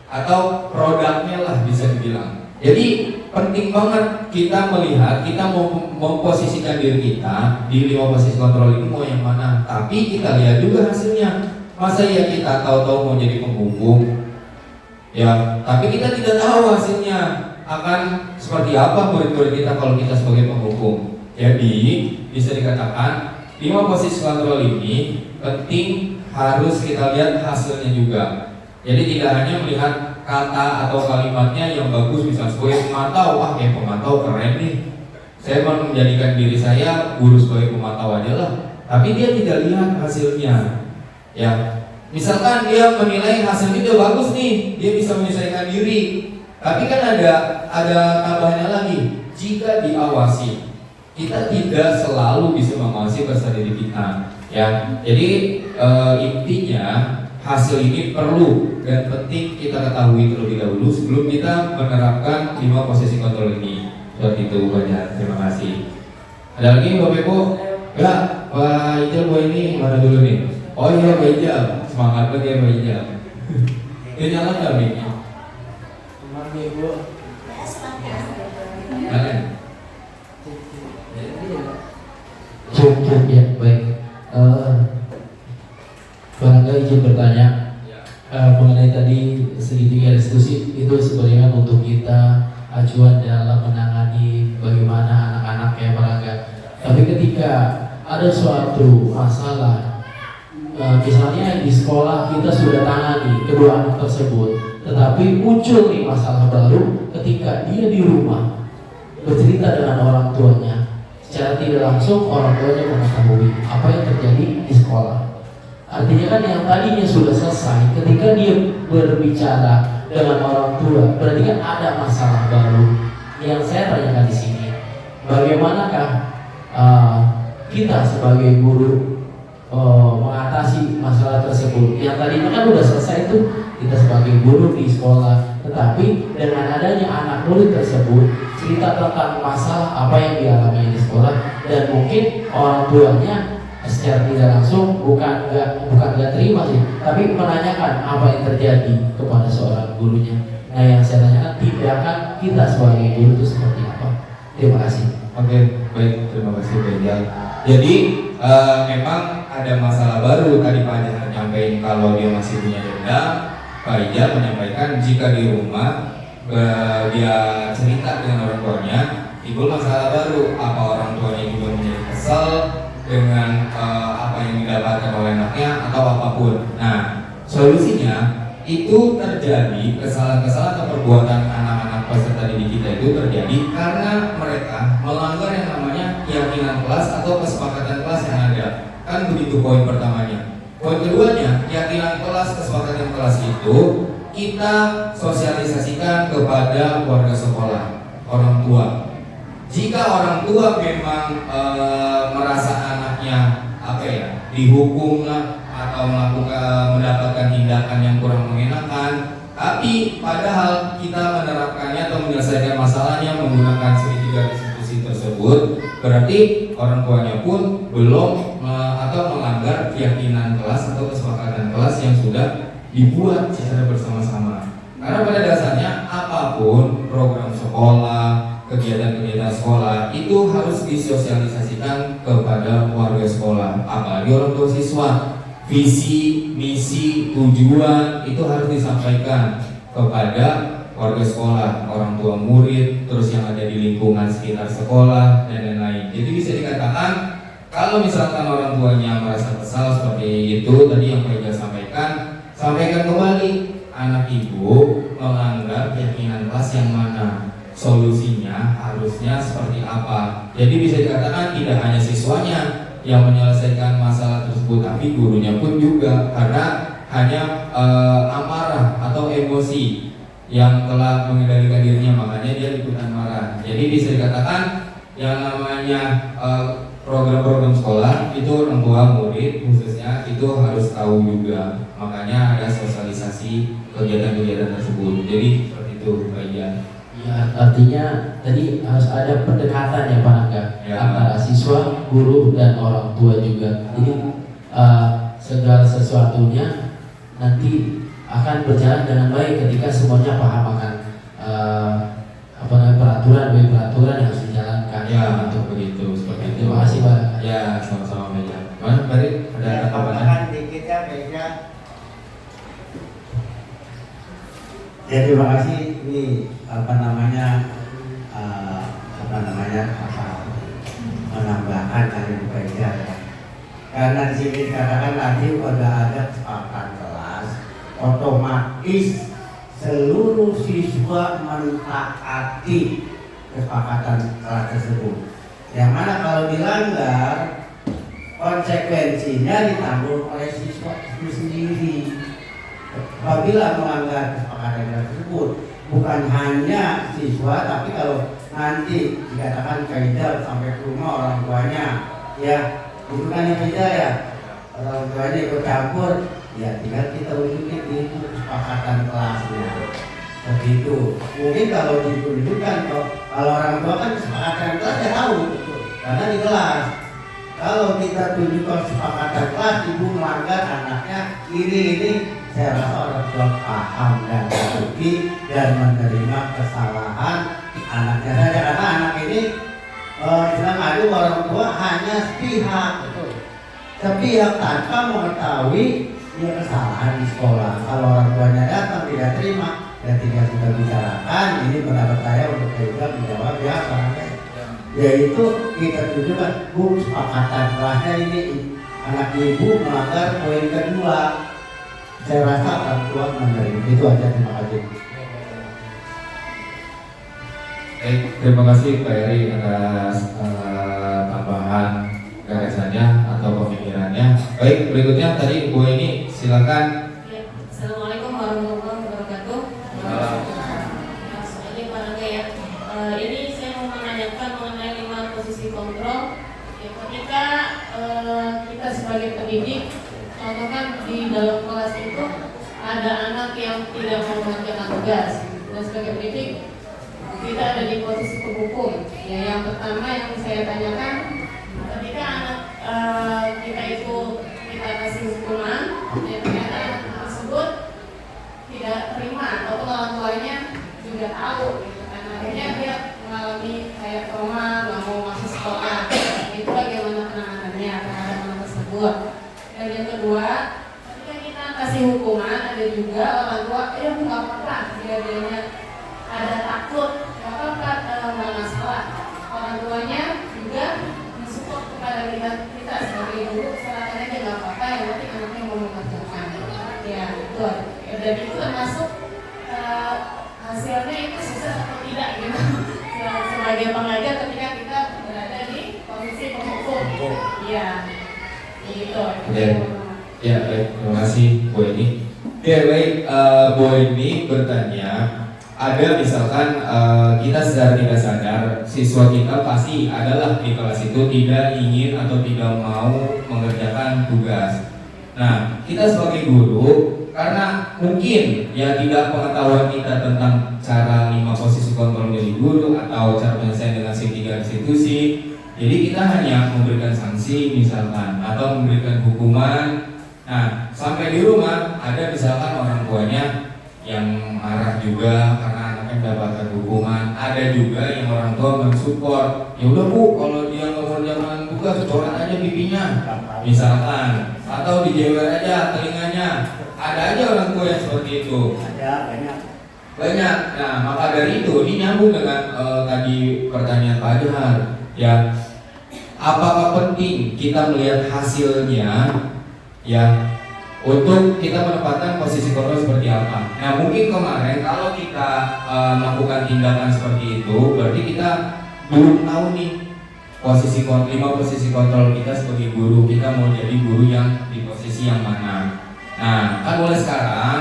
atau produknya lah bisa dibilang. Jadi penting banget kita melihat, kita mau memposisikan diri kita di 5 posisi kontrol ini mau yang mana, tapi kita lihat juga hasilnya. Masa ya kita tahu-tahu mau jadi penghukum? Ya, tapi kita tidak tahu hasilnya akan seperti apa murid-murid kita kalau kita sebagai penghukum. Jadi bisa dikatakan 5 posisi kontrol ini penting harus kita lihat hasilnya juga. Jadi tidak hanya melihat kata atau kalimatnya yang bagus, misalnya sebagai pemantau, wah kayak pemantau keren nih. Saya mau menjadikan diri saya guru sebagai pemantau aja lah. Tapi dia tidak lihat hasilnya. Ya. Misalkan dia menilai hasilnya udah bagus nih, dia bisa menyesuaikan diri. Tapi kan ada tambahannya lagi. Jika diawasi, kita tidak selalu bisa mengawasi peserta didik kita. Ya, jadi intinya hasil ini perlu dan penting kita ketahui terlebih dahulu sebelum kita menerapkan 5 posisi kontrol ini. Seperti itu banyak. Terima kasih. Ada lagi Bapak Ibu? Enggak, Pak Ijal Bu ini mana dulu nih? Oh iya Pak Ijal, semangat banget ya Pak Ijal. Dia nyala nggak mic-nya? Cukup ya, baik. Bangga izin bertanya mengenai tadi segitiga restitusi itu sebenarnya untuk kita acuan dalam menangani bagaimana anak-anak ya Bangga. Tapi ketika ada suatu masalah, misalnya di sekolah kita sudah tangani kedua anak tersebut, tetapi muncul nih masalah baru ketika dia di rumah bercerita dengan orang tuanya. Secara tidak langsung orang tuanya mengetahui apa yang terjadi di sekolah. Artinya kan yang tadinya sudah selesai, ketika dia berbicara dengan orang tua, berarti kan ada masalah baru. Yang saya tanyakan di sini, bagaimanakah kita sebagai guru mengatasi masalah tersebut. Yang tadinya kan udah selesai itu kita sebagai guru di sekolah, tetapi dengan adanya anak murid tersebut cerita tentang masalah apa yang dialami di sekolah, dan mungkin orang tuanya secara tidak langsung bukan nggak terima sih, tapi menanyakan apa yang terjadi kepada seorang gurunya. Nah, yang saya tanyakan tindakan kita sebagai guru itu seperti apa? Terima kasih. Oke, baik, terima kasih Pak Ijal. Jadi memang ada masalah baru tadi Pak Ijal menyampaikan kalau dia masih punya dendam. Pak Ijal menyampaikan jika di rumah dia cerita dengan orang tuanya, timbul masalah baru. Apa orang tuanya juga menjadi kesal dengan apa yang didapatkan oleh anaknya atau apapun. Nah, solusinya itu terjadi, kesalahan-kesalahan atau perbuatan anak-anak peserta didik kita itu terjadi karena mereka melanggar yang namanya keyakinan kelas atau kesepakatan kelas yang ada. Kan begitu poin pertamanya. Poin keduanya, keyakinan kelas, kesepakatan kelas itu kita sosialisasikan kepada warga sekolah, orang tua. Jika orang tua memang merasa anaknya dihukum atau mendapatkan tindakan yang kurang mengenakan, tapi padahal kita menerapkannya atau menyelesaikan masalahnya menggunakan segitiga institusi tersebut, berarti orang tuanya pun belum atau melanggar keyakinan kelas atau kesepakatan kelas yang sudah dibuat secara bersama-sama. Karena pada dasarnya apapun program sekolah, kegiatan-kegiatan sekolah itu harus disosialisasikan kepada warga sekolah, apalagi orang tua siswa. Visi, misi, tujuan itu harus disampaikan kepada warga sekolah, orang tua murid, terus yang ada di lingkungan sekitar sekolah dan lain-lain. Jadi bisa dikatakan kalau misalkan orang tuanya merasa kesal seperti itu tadi yang Pak Ijal sampaikan kembali, anak ibu melanggar keyakinan kelas yang mana, solusinya harusnya seperti apa. Jadi bisa dikatakan tidak hanya siswanya yang menyelesaikan masalah tersebut, tapi gurunya pun juga, karena hanya amarah atau emosi yang telah mengendalikan dirinya, makanya dia ikutan marah. Jadi bisa dikatakan yang namanya program-program sekolah itu orang tua murid khususnya itu harus tahu juga, makanya ada sosialisasi kegiatan-kegiatan tersebut. Jadi seperti itu Pak Ijal. Ya, artinya tadi harus ada pendekatan ya Pak Naga, antara siswa, guru, dan orang tua juga. Jadi segala sesuatunya nanti akan berjalan dengan baik ketika semuanya paham akan peraturan yang harus dijalankan. Ya, untuk begitu seperti itu. Terima kasih Pak. Ya, sama-sama Pak Ijal. Mana Bari? Ada tambahan? Dikit ya, Pak. Ya, terima kasih. Ini menambahkan dari Pak Ijal ya. Karena di sini dikatakan nanti pada ada kesepakatan kelas, otomatis seluruh siswa mentaati kesepakatan kelas tersebut. Yang mana kalau dilanggar, konsekuensinya ditanggung oleh siswa itu sendiri. Apabila melanggar kesepakatan kelas tersebut, bukan hanya siswa, tapi kalau nanti dikatakan kaidah sampai ke rumah orang tuanya, ya itu kan yang beda ya, orang tuanya ikut campur, ya tinggal kita unjukin itu kesepakatan kelasnya. Seperti itu. Mungkin kalau ditunjukkan, kalau orang tua kan kesepakatan kelas ya tahu, karena di kelas. Kalau kita tunjukkan kesepakatan kelas, ibu melanggar anaknya ini, saya rasa orang tua paham dan mengerti dan menerima kesalahan anaknya saja, karena anak ini Islam adu orang tua hanya sepihak tanpa mengetahui dia kesalahan di sekolah. Kalau orang tuanya datang tidak terima, dan tidak kita bicarakan, ini pendapat saya untuk juga menjawab ya orangnya. Yaitu kita tunjukkan kesepakatan kelasnya ini anak ibu melanggar poin kedua. Saya rasa orang tua menerima. Itu aja, terima kasih. Terima kasih Pak Eri atas tambahan gagasannya atau pemikirannya. Baik, berikutnya tadi Bu ini silakan. Ya, Assalamualaikum warahmatullahi wabarakatuh. Ini Pak Naga ya. Ini saya mau menanyakan mengenai 5 posisi kontrol. Ya, ketika kita sebagai pendidik, contoh kan di dalam kelas itu ada anak yang tidak mau mengerjakan tugas, dan sebagai pendidik kita ada di posisi penghukum. Ya, yang pertama yang saya tanyakan, ketika anak kita itu kita kasih hukuman, ya ternyata anak tersebut tidak terima atau orang tuanya juga tahu, gitu kan. Akhirnya dia mengalami kayak trauma, nggak mau masuk sekolah. Itu bagaimana penanganannya terhadap anak tersebut. Dan yang kedua, ketika kita kasih hukuman, ada juga orang tua, nggak apa-apa, dia ada takut, nggak apa-apa, nggak masalah. Orang tuanya juga mensupport kepada kita sebagai guru, silakan aja nggak apa-apa, yang penting anaknya mau mengerjakan. Ya itu, dan itu termasuk hasilnya itu sukses atau tidak gitu. Sebagai pengajar ketika kita berada di posisi penghukum. Iya, gitu. Ya, baik, terima kasih Bu Eni. Ya, baik, Bu Eni bertanya, ada misalkan kita secara tidak sadar siswa kita pasti adalah di kelas itu tidak ingin atau tidak mau mengerjakan tugas. Nah, kita sebagai guru, karena mungkin ya tidak pengetahuan kita tentang cara 5 posisi kontrol menjadi guru atau cara penyelesaian dengan C3 institusi, jadi kita hanya memberikan sanksi misalkan atau memberikan hukuman. Nah, sampai di rumah ada misalkan orang tuanya yang marah juga karena anaknya mendapatkan hukuman. Ada juga yang orang tua mensupport, ya udah Bu, kalau dia nggak mengerjakan tugas coret aja pipinya misalkan, atau dijewer aja telinganya. Ada aja orang tua yang seperti itu. Ada Banyak. Nah, maka dari itu ini nyambung dengan tadi pertanyaan Pak Johar. Ya, apakah penting kita melihat hasilnya? Ya, untuk kita menempatkan posisi kontrol seperti apa. Nah, mungkin kemarin kalau kita melakukan tindakan seperti itu, berarti kita belum tahu nih posisi 5 posisi kontrol kita sebagai guru. Kita mau jadi guru yang di posisi yang mana. Nah, kan mulai sekarang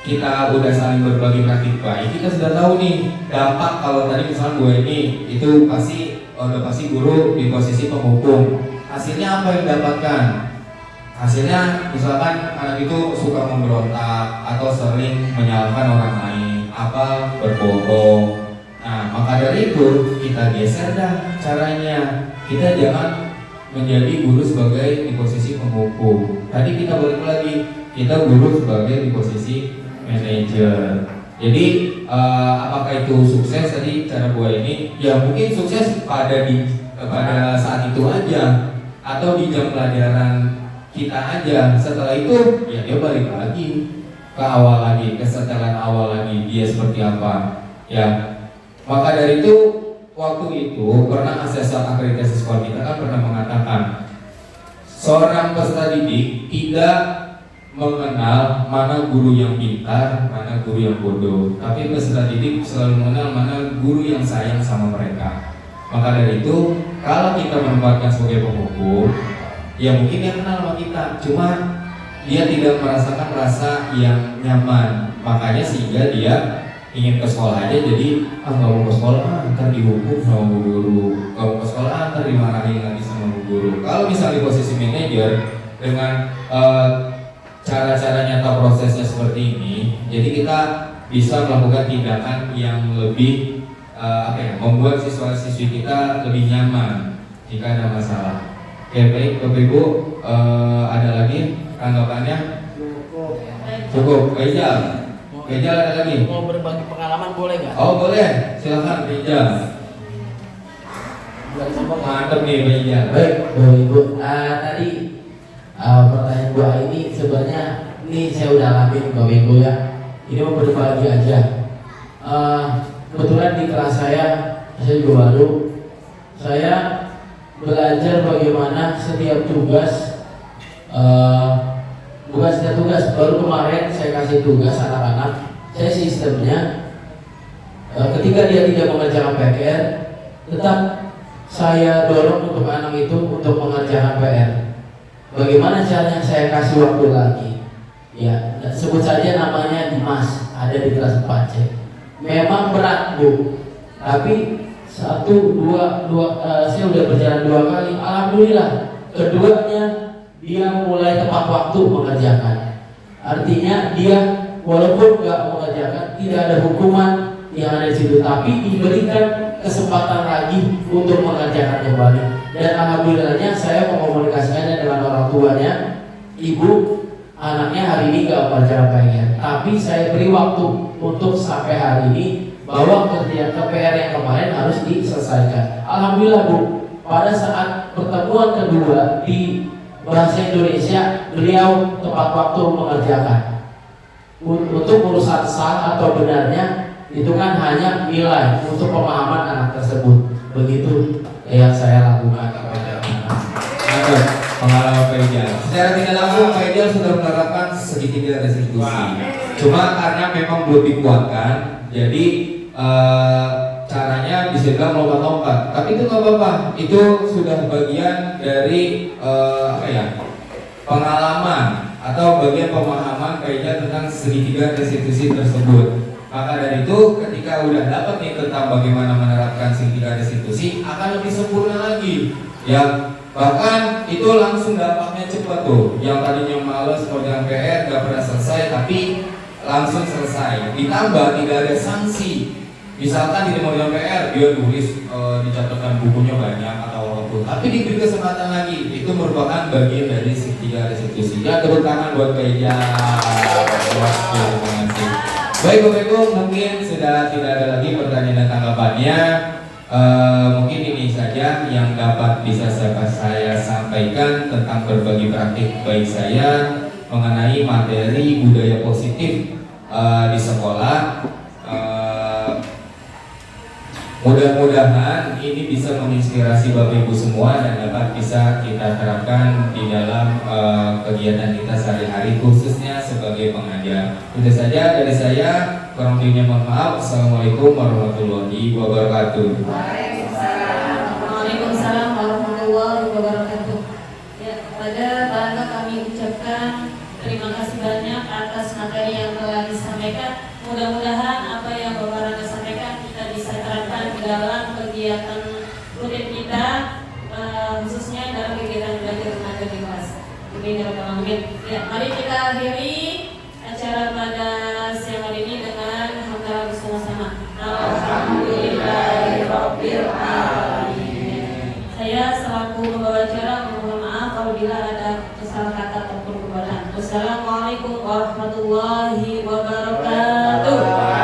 kita udah saling berbagi praktik baik, kita sudah tahu nih dampak. Kalau tadi misalnya gue ini itu udah pasti guru di posisi penghukum. Hasilnya apa yang didapatkan? Hasilnya misalkan anak itu suka memberontak atau sering menyalahkan orang lain, apa berbohong. Nah, maka dari itu kita geser dah caranya. Kita jangan menjadi guru sebagai di posisi penghukum. Tadi kita balik lagi, kita guru sebagai di posisi manajer. Jadi apakah itu sukses tadi cara gue ini? Ya mungkin sukses pada saat itu aja, atau di jam pelajaran kita aja. Setelah itu ya dia balik lagi ke awal lagi, ke setelan awal lagi dia seperti apa. Ya, maka dari itu waktu itu pernah asesor akreditasi sekolah kita kan pernah mengatakan seorang peserta didik tidak mengenal mana guru yang pintar, mana guru yang bodoh, tapi peserta didik selalu mengenal mana guru yang sayang sama mereka. Maka dari itu kalau kita menempatkan sebagai penghukum, ya mungkin dia kenal sama kita, cuma dia tidak merasakan rasa yang nyaman, makanya sehingga dia ingin ke sekolah aja. Jadi nggak mau ke sekolah, ntar dihukum sama bu guru, nggak mau ke sekolah, ntar dimarahin lagi sama bu guru. Kalau misalnya di posisi manajer dengan cara-caranya atau prosesnya seperti ini, jadi kita bisa melakukan tindakan yang lebih membuat siswa-siswi kita lebih nyaman jika ada masalah. Oke, baik Bapak Ibu, ada lagi tanggapannya? Cukup. Rizal ada lagi? Mau berbagi pengalaman boleh nggak? Oh boleh, silakan Rizal. Mantap nih Rizal. Baik, Bapak Ibu. Tadi pertanyaan gua ini sebenarnya ini saya udah alamin Bapak Ibu ya. Ini mau berbagi aja. Kebetulan di kelas saya juga baru. Saya belajar bagaimana setiap tugas, bukan setiap tugas. Baru kemarin saya kasih tugas anak-anak. Saya sistemnya ketika dia tidak mengerjakan PR, tetap saya dorong untuk anak itu untuk mengerjakan PR. Bagaimana caranya? Saya kasih waktu lagi. Ya, sebut saja namanya Dimas, ada di kelas 4C. Memang berat Bu, tapi 1, 2, saya udah berjalan 2 kali. Alhamdulillah Keduanya, dia mulai tepat waktu mengerjakan. Artinya dia walaupun nggak mengerjakan, tidak ada hukuman yang ada di situ, tapi diberikan kesempatan lagi untuk mengerjakan kembali. Dan alhamdulillahnya saya mengomunikasikannya dengan orang tuanya, ibu, anaknya hari ini nggak mengerjakan PR, tapi saya beri waktu untuk sampai hari ini bahwa kerja PR yang kemarin harus diselesaikan. Alhamdulillah Bu, pada saat pertemuan kedua di bahasa Indonesia, beliau tepat waktu mengerjakan. Untuk urusan sah atau benarnya itu kan hanya nilai untuk pemahaman anak tersebut. Begitu yang saya lakukan. Pengalaman Pak Ijal. Secara tidak langsung Pak Ijal sudah menerapkan segitiga restitusi. Cuma karena memang belum dikuatkan, jadi caranya bisa dibilang lompat-lompat. Tapi itu nggak apa-apa. Itu sudah bagian dari pengalaman atau bagian pemahaman Pak Ijal tentang segitiga restitusi tersebut. Maka dari itu ketika udah dapat nih tentang bagaimana menerapkan segitiga restitusi, akan lebih sempurna lagi. Ya, bahkan itu langsung dampaknya cepat tuh. Yang tadinya males kerjaan PR nggak pernah selesai, tapi langsung selesai. Ditambah tidak ada sanksi. Misalkan di model PR dia tulis dicatatkan bukunya banyak atau apapun, tapi diberi kesempatan lagi. Itu merupakan bagian dari segitiga restitusi. Ya, tepuk tangan buat Pak Ijal. Baik Bapak Ibu, mungkin sudah tidak ada lagi pertanyaan dan tanggapannya. Mungkin ini saja yang dapat bisa saya sampaikan tentang berbagi praktik baik saya mengenai materi budaya positif di sekolah. Mudah-mudahan ini bisa menginspirasi Bapak Ibu semua dan dapat bisa kita terapkan di dalam kegiatan kita sehari-hari, khususnya sebagai pengajar. Itu saja dari saya, kurang lebihnya mohon maaf. Assalamualaikum warahmatullahi wabarakatuh. Waalaikumsalam warahmatullahi wabarakatuh. Ya, pada Bapak kami ucapkan terima kasih banyak atas materi yang telah disampaikan. Mudah-mudahan apa yang Bapak Rangga sampaikan kita bisa terapkan dalam kegiatan rutin kita, khususnya dalam kegiatan belajar mengajar di kelas. Ya, mari kita akhiri acara pada siang hari ini dengan hamdalah bersama-sama. Alhamdulillahirabbil alamin. Saya selaku pembawa acara mohon maaf apabila ada kesalahan kata ataupun kekurangan. Wassalamualaikum warahmatullahi wabarakatuh.